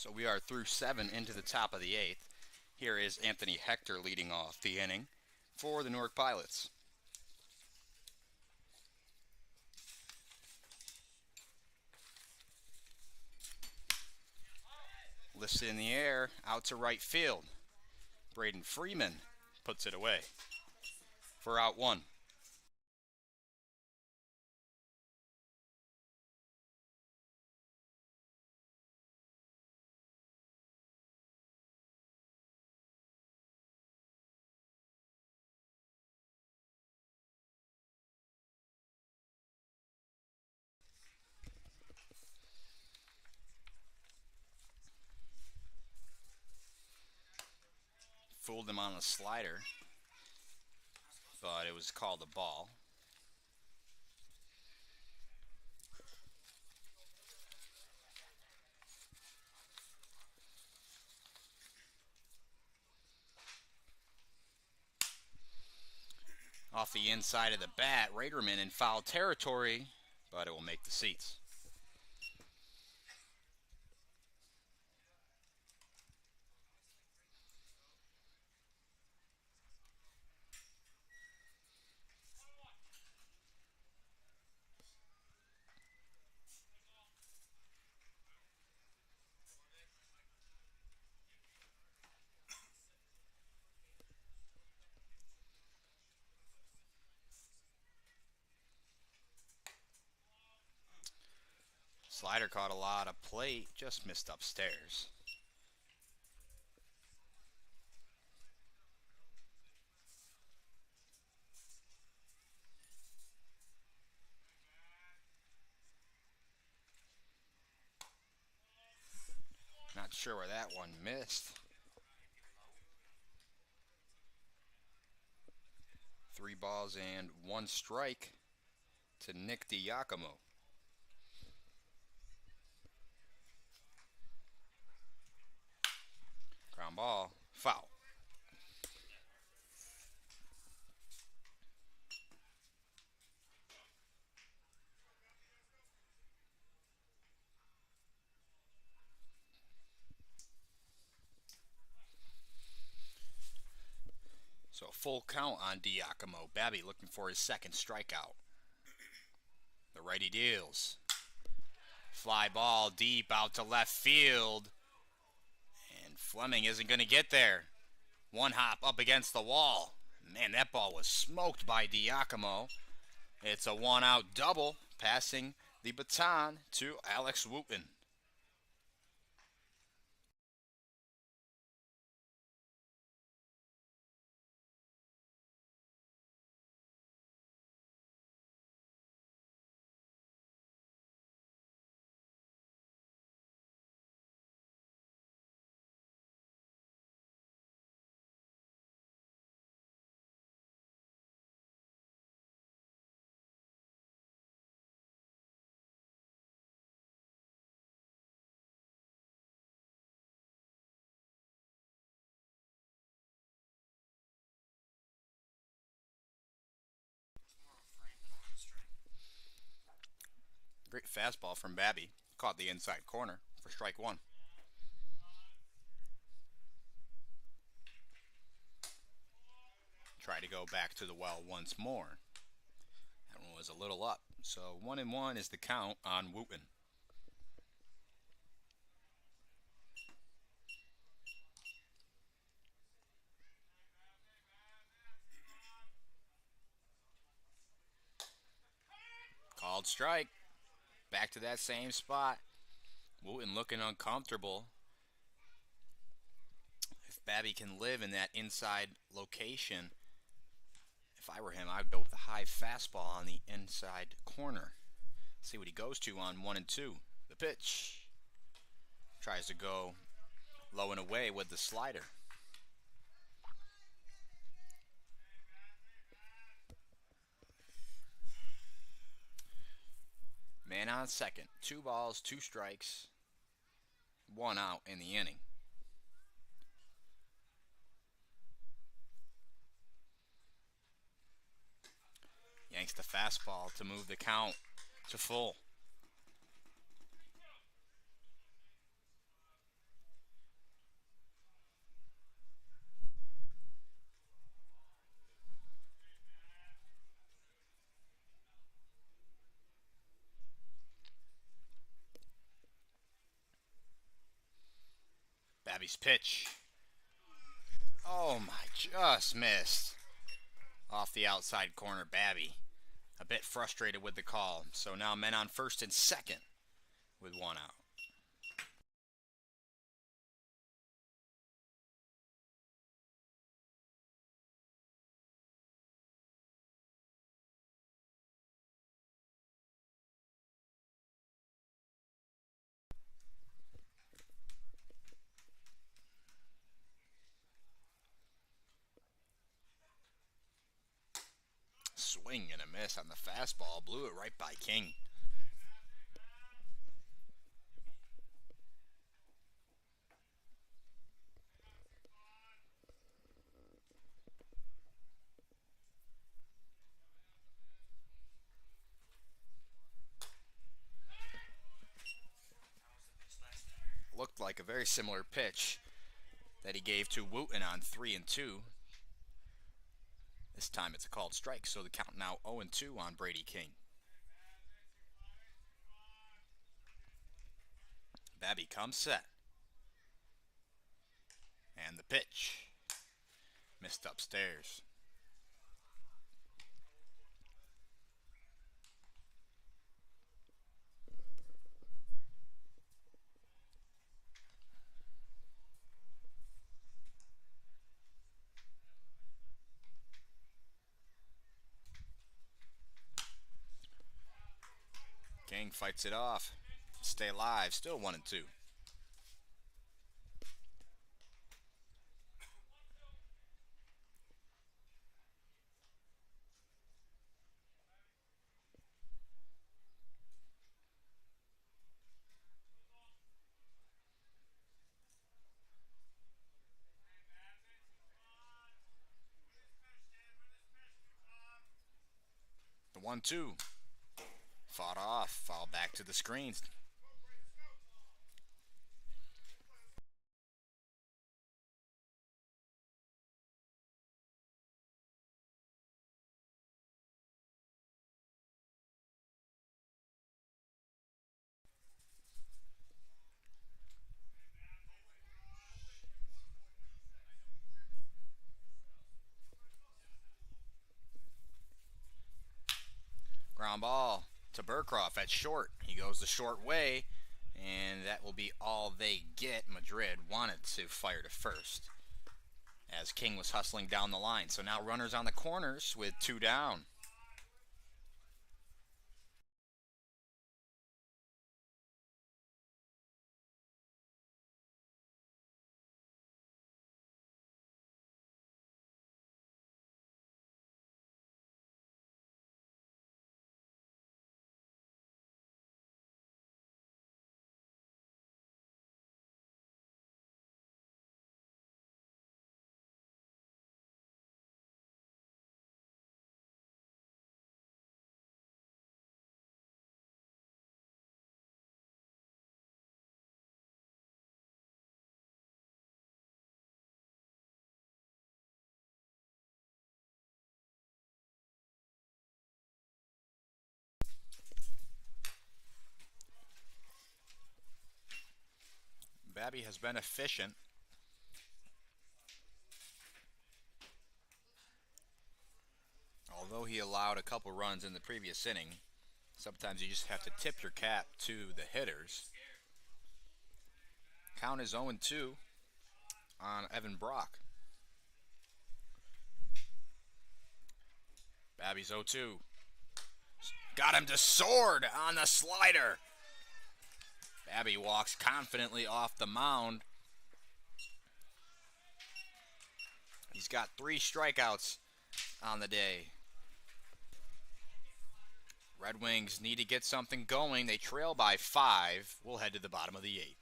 So we are through 7 into the top of the 8th. Here is Anthony Hector leading off the inning for the Newark Pilots. Lifts it in the air, out to right field. Braden Freeman puts it away for out 1. Fooled him on a slider, but it was called a ball. Off the inside of the bat, Raderman in foul territory, but it will make the seats. Slider caught a lot of plate, just missed upstairs. Not sure where that one missed. 3 balls and 1 strike to Nick Diacomo. Ground ball, foul. So a full count on Diacomo. Babby looking for his second strikeout. The righty deals. Fly ball deep out to left field. And Fleming isn't going to get there. One hop up against the wall. Man, that ball was smoked by Diacomo. It's a 1-out double, passing the baton to Alex Wooten. Great fastball from Babby. Caught the inside corner for strike 1. Try to go back to the well once more. That one was a little up. So 1-1 is the count on Wooten. Called strike. Back to that same spot. Wooten looking uncomfortable. If Babby can live in that inside location, if I were him, I'd go with a high fastball on the inside corner. See what he goes to on 1 and 2. The pitch. Tries to go low and away with the slider. Man on second. 2 balls, 2 strikes, 1 out in the inning. Yanks the fastball to move the count to full. Babby's pitch. Oh my, just missed. Off the outside corner, Babby. A bit frustrated with the call. So now men on first and second with one out. Swing and a miss on the fastball. Blew it right by King. Looked like a very similar pitch that he gave to Wooten on 3-2. This time it's a called strike, so the count now 0-2 on Brady King. Babby comes set. And the pitch. Missed upstairs. King fights it off. Stay alive. Still 1-2. The 1-2. Fought off. Foul back to the screens. Ground ball to Burcroft at short. He goes the short way, and that will be all they get. Madrid wanted to fire to first as King was hustling down the line. So now runners on the corners with 2 down. Babby has been efficient. Although he allowed a couple runs in the previous inning, sometimes you just have to tip your cap to the hitters. Count is 0-2 on Evan Brock. Babby's 0-2. Got him to sword on the slider. Babby walks confidently off the mound. He's got 3 strikeouts on the day. Red Wings need to get something going. They trail by 5. We'll head to the bottom of the 8th.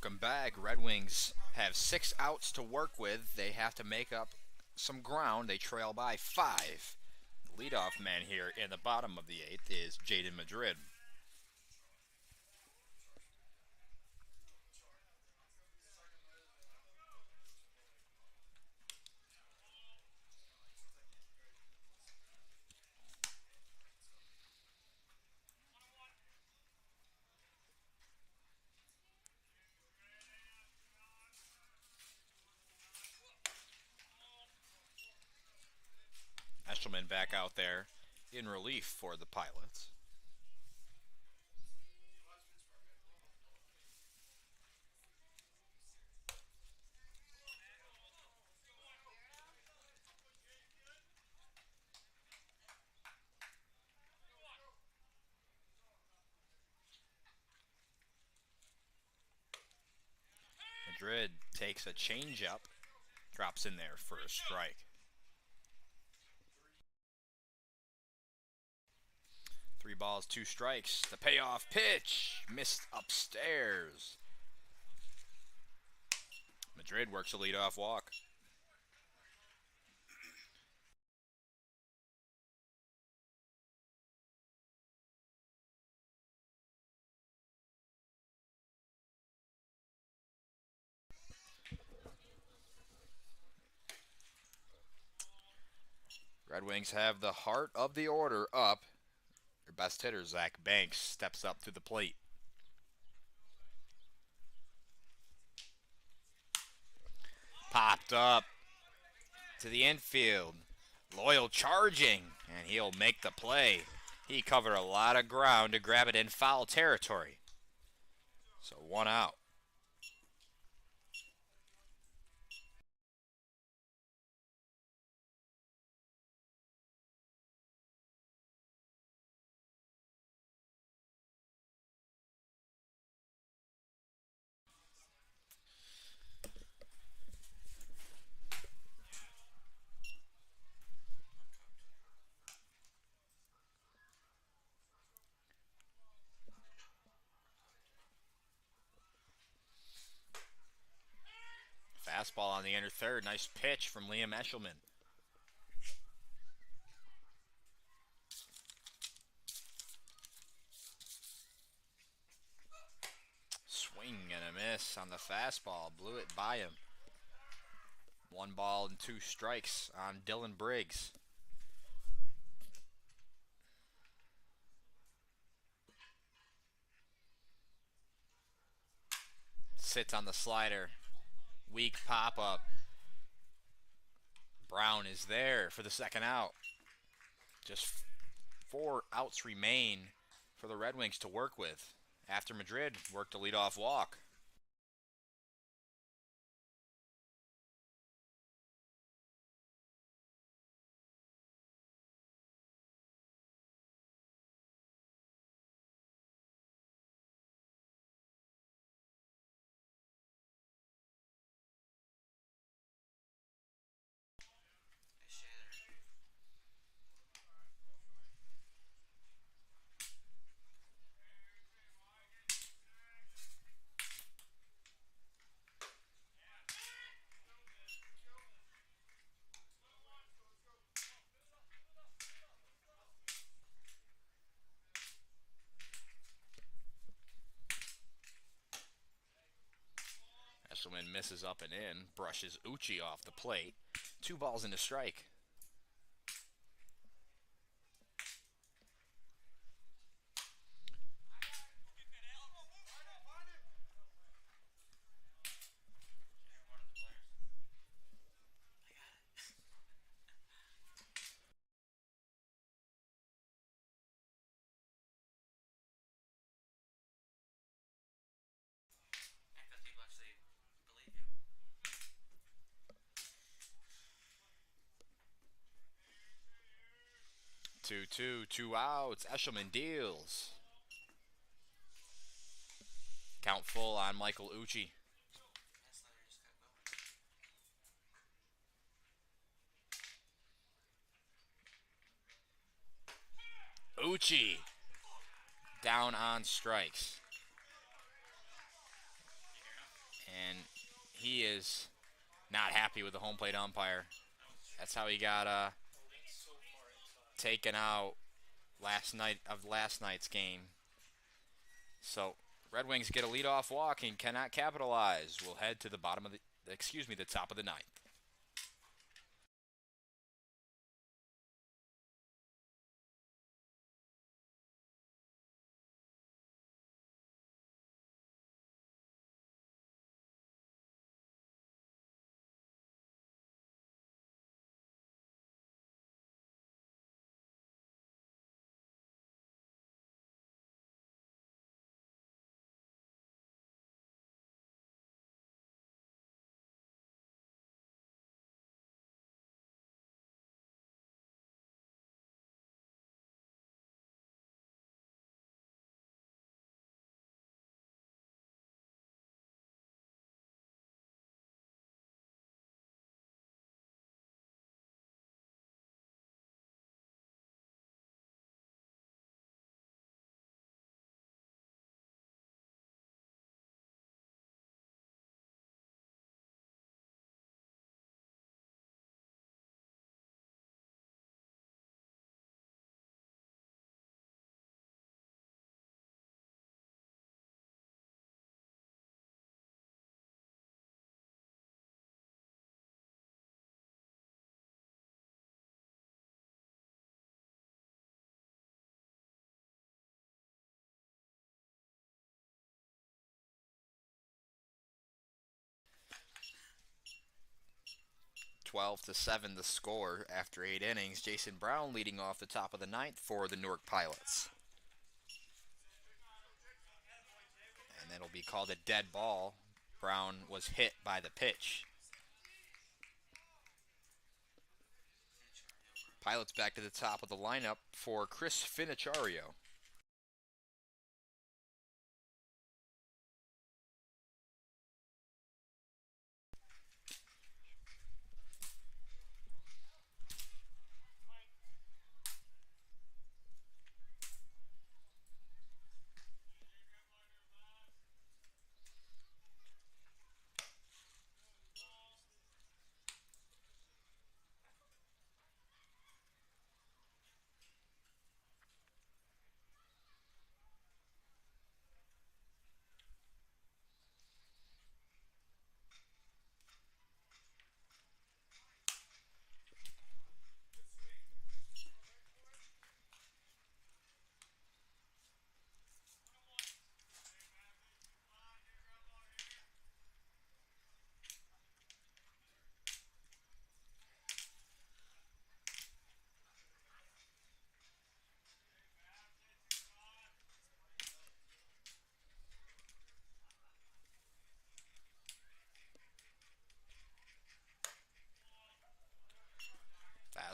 Welcome back. Red Wings have 6 outs to work with. They have to make up some ground. They trail by 5. The leadoff man here in the bottom of the 8th is Jaden Madrid. Eshelman back out there in relief for the Pilots. Madrid takes a changeup, drops in there for a strike. 3 balls, 2 strikes. The payoff pitch missed upstairs. Madrid works a leadoff walk. Red Wings have the heart of the order up. Their best hitter, Zach Banks, steps up to the plate. Popped up to the infield. Loyal charging, and he'll make the play. He covered a lot of ground to grab it in foul territory. So 1 out. Fastball on the inner third. Nice pitch from Liam Eshelman. Swing and a miss on the fastball. Blew it by him. 1 ball and 2 strikes on Dylan Briggs. Sits on the slider. Weak pop-up. Brown is there for the 2nd out. Just 4 outs remain for the Red Wings to work with after Madrid worked a leadoff walk. Eshelman misses up and in, brushes Uchi off the plate. 2 balls and a strike.
Because people actually believe you.
2-2, 2 outs. Eshelman deals. Count full on Michael Uchi.
Manslaughter just got going.
Uchi down on strikes.
And he is not happy with the home plate umpire. That's how he got
So far inside.
taken out last night's game. So Red Wings get a leadoff walk and cannot capitalize. We'll head to the the top of the ninth. Twelve to 7 the score after 8 innings. Jason Brown leading off the top of the ninth for the Newark Pilots. And that'll be called a dead ball. Brown was hit by the pitch. Pilots back to the top of the lineup for Chris Finichario.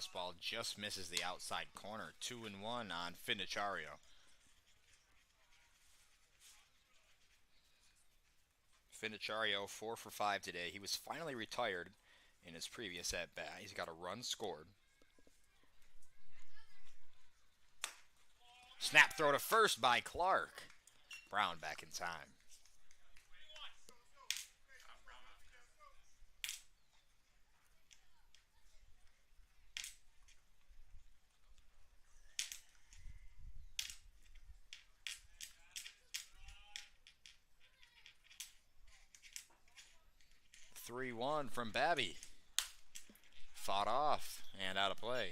Fastball just misses the outside corner. 2-1 on Finichario. Finichario 4 for 5 today. He was finally retired in his previous at bat. He's got a run scored. Snap throw to first by Clark. Brown back in time. Three one from Babby. Fought off and out of play.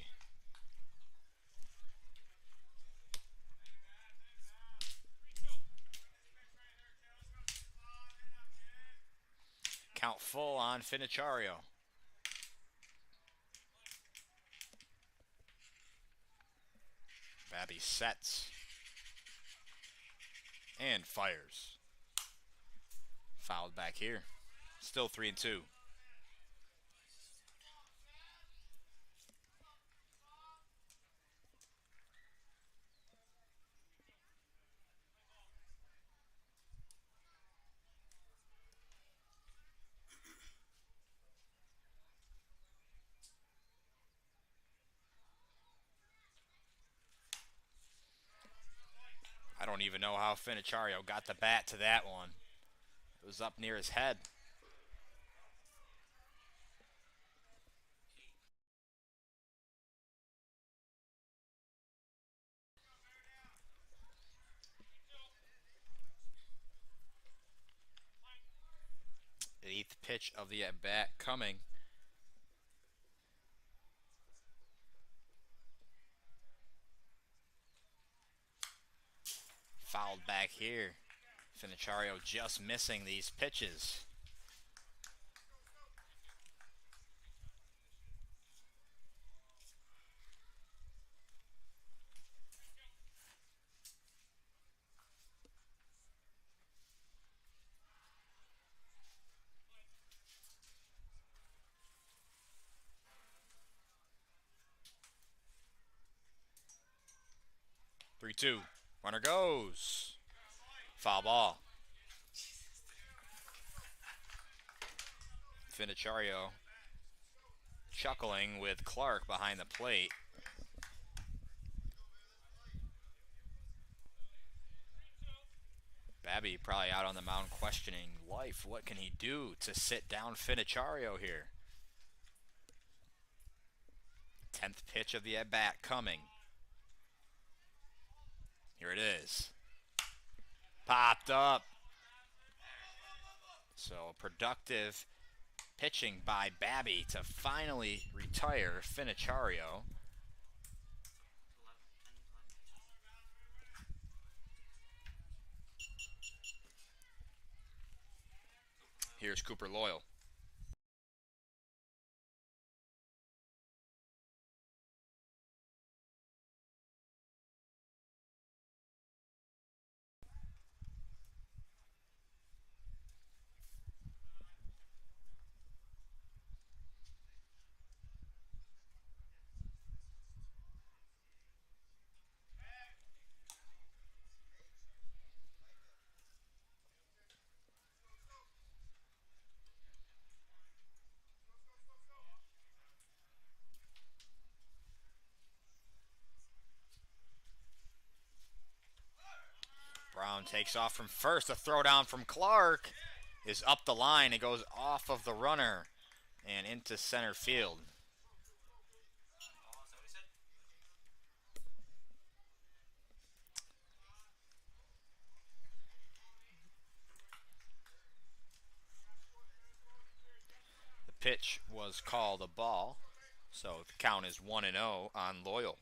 Count full on Finichario. Babby sets and fires. Fouled back here. Still 3-2. I don't even know how Finichario got the bat to that one. It was up near his head.
pitch of the at-bat coming. Fouled back here. Finichario just missing these pitches. Three-two. Runner goes. Foul ball. Finichario chuckling with Clark behind the plate. Babby probably out on the mound questioning life. What can he do to sit down Finichario here? 10th pitch of the at-bat coming. Here it is. Popped up. So productive pitching by Babby to finally retire Finichario. Here's Cooper Loyal. Brown takes off from first. A throw down from Clark is up the line. It goes off of the runner and into center field. The pitch was called a ball, so the count is 1-0 on Loyal.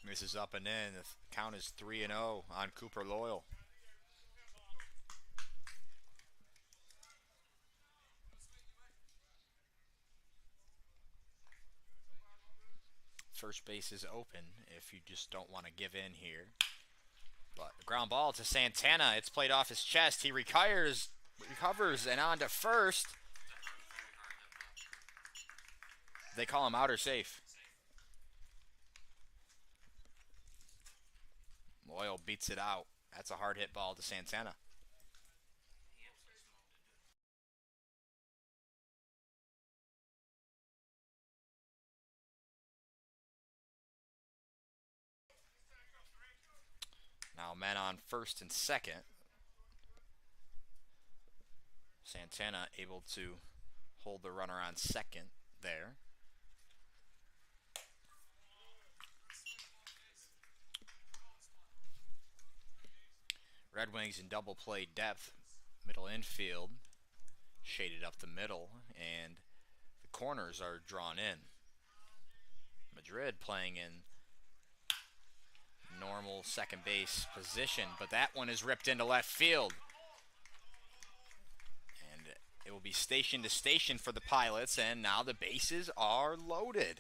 This is up and in. The count is 3-0 on Cooper Loyal. First base is open if you just don't want to give in here. But the ground ball to Santana. It's played off his chest. He recovers and on to first. They call him out or safe. Loyal beats it out. That's a hard hit ball to Santana. Now men on first and second. Santana able to hold the runner on second there. Red Wings in double play depth, middle infield, shaded up the middle, and the corners are drawn in. Madrid playing in normal second base position, but that one is ripped into left field. And it will be station to station for the Pilots, and now the bases are loaded.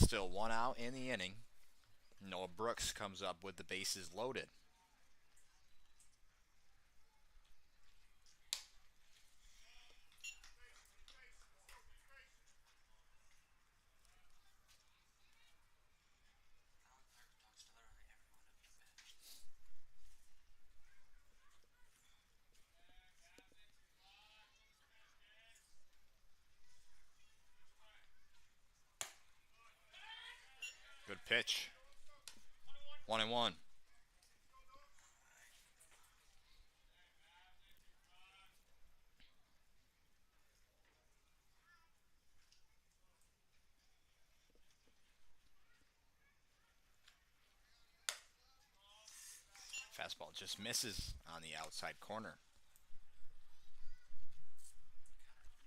Still 1 out in the inning. Noah Brooks comes up with the bases loaded.
Talks to literally everyone who can pitch.
Good pitch. 1-1. Fastball just misses on the outside corner.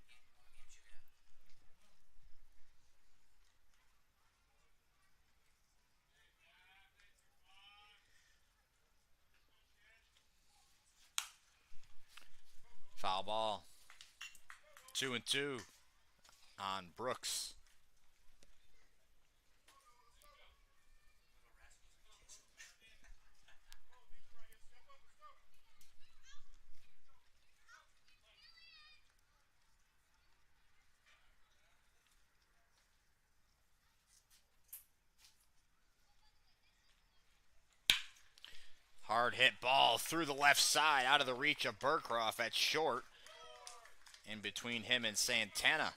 How many more games you got?
Foul ball. 2-2 on Brooks.
Little rascals are chasing.
Hard hit ball through the left side, out of the reach of Burcroft at short. In between him and Santana.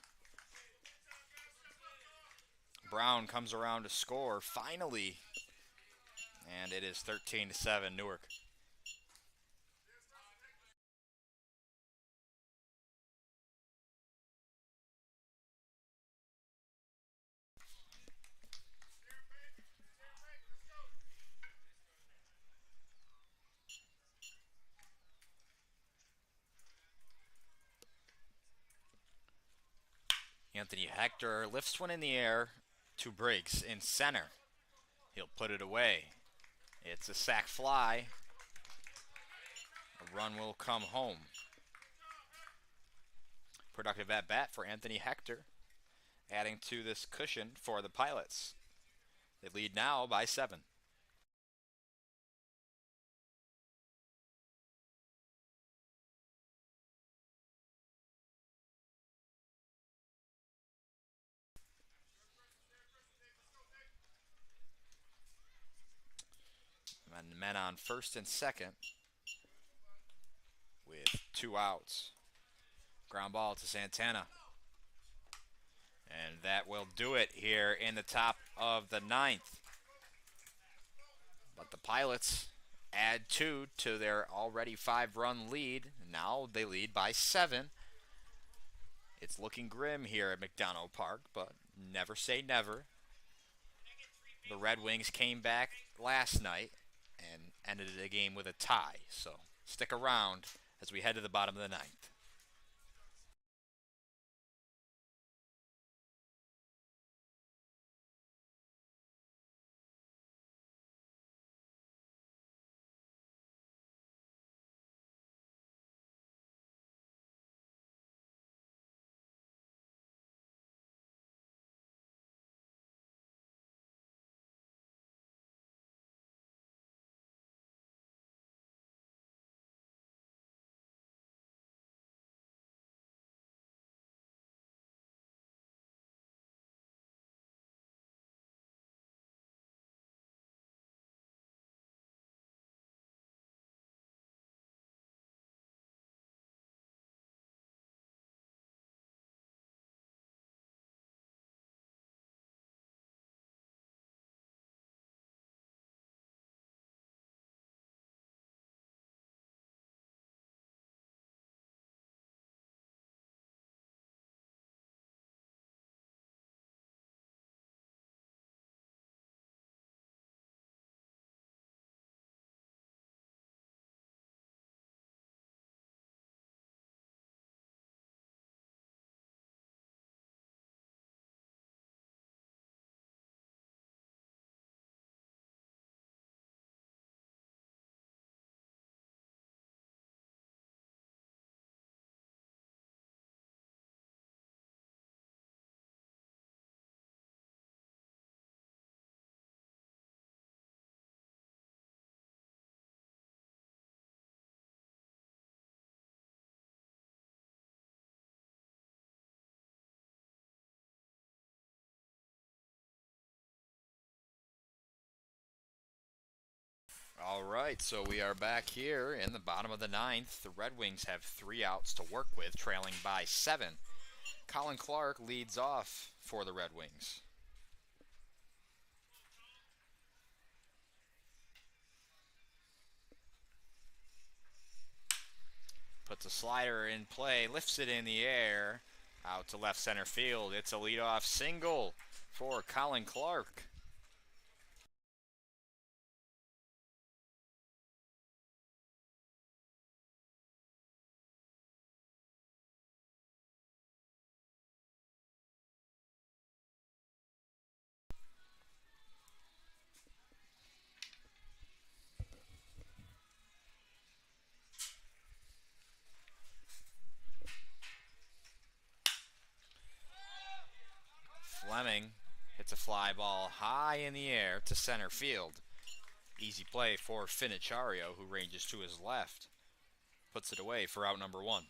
Brown comes around to score finally. And it is 13-7 Newark. Anthony Hector lifts one in the air to Briggs in center. He'll put it away. It's a sac fly. A run will come home. Productive at bat for Anthony Hector, adding to this cushion for the Pilots. They lead now by 7. And men on first and second with 2 outs. Ground ball to Santana. And that will do it here in the top of the 9th. But the Pilots add 2 to their already 5-run lead. Now they lead by 7. It's looking grim here at McDonough Park, but never say never. The Red Wings came back last night and ended the game with a tie. So stick around as we head to the bottom of the 9th. All right, so we are back here in the bottom of the ninth. The Red Wings have 3 outs to work with, trailing by 7. Colin Clark leads off for the Red Wings. Puts a slider in play, lifts it in the air, out to left center field. It's a leadoff single for Colin Clark. Fleming hits a fly ball high in the air to center field. Easy play for Finichario, who ranges to his left. Puts it away for out number 1.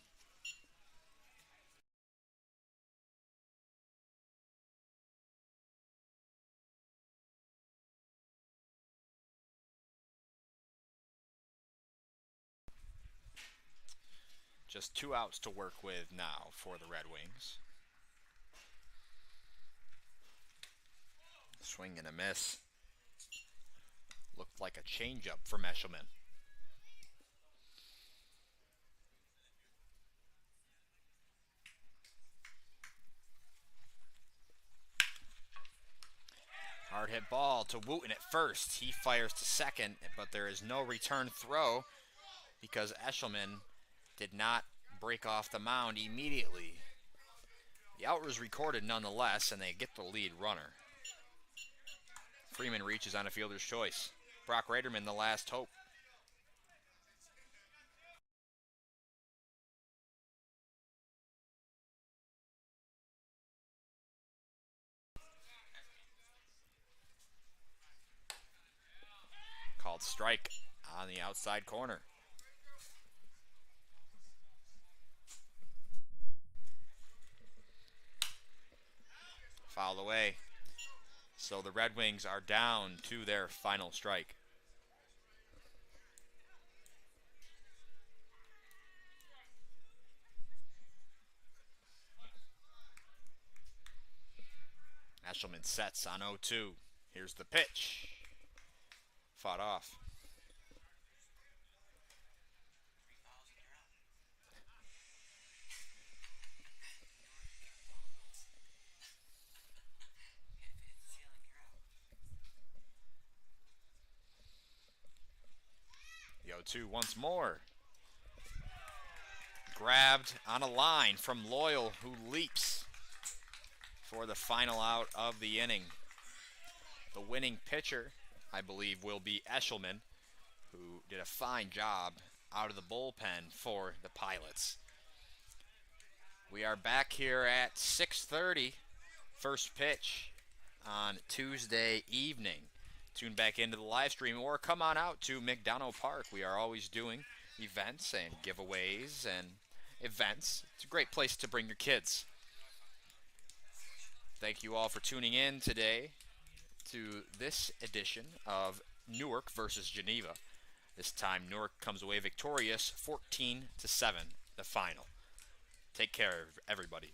Just 2 outs to work with now for the Red Wings. Swing and a miss. Looked like a changeup from Eshelman. Hard hit ball to Wooten at first. He fires to second, but there is no return throw because Eshelman did not break off the mound immediately. The out was recorded nonetheless, and they get the lead runner. Freeman reaches on a fielder's choice. Brock Raderman, the last hope. Called strike on the outside corner. Fouled away. So the Red Wings are down to their final strike. Eshelman sets on 0-2. Here's the pitch. Fought off. The 0-2 once more. Grabbed on a line from Loyal, who leaps for the final out of the inning. The winning pitcher, I believe, will be Eshelman, who did a fine job out of the bullpen for the Pilots. We are back here at 6:30, first pitch on Tuesday evening. Tune back into the live stream or come on out to McDonough Park. We are always doing events and giveaways and events. It's a great place to bring your kids. Thank you all for tuning in today to this edition of Newark versus Geneva. This time Newark comes away victorious 14-7, the final. Take care, everybody.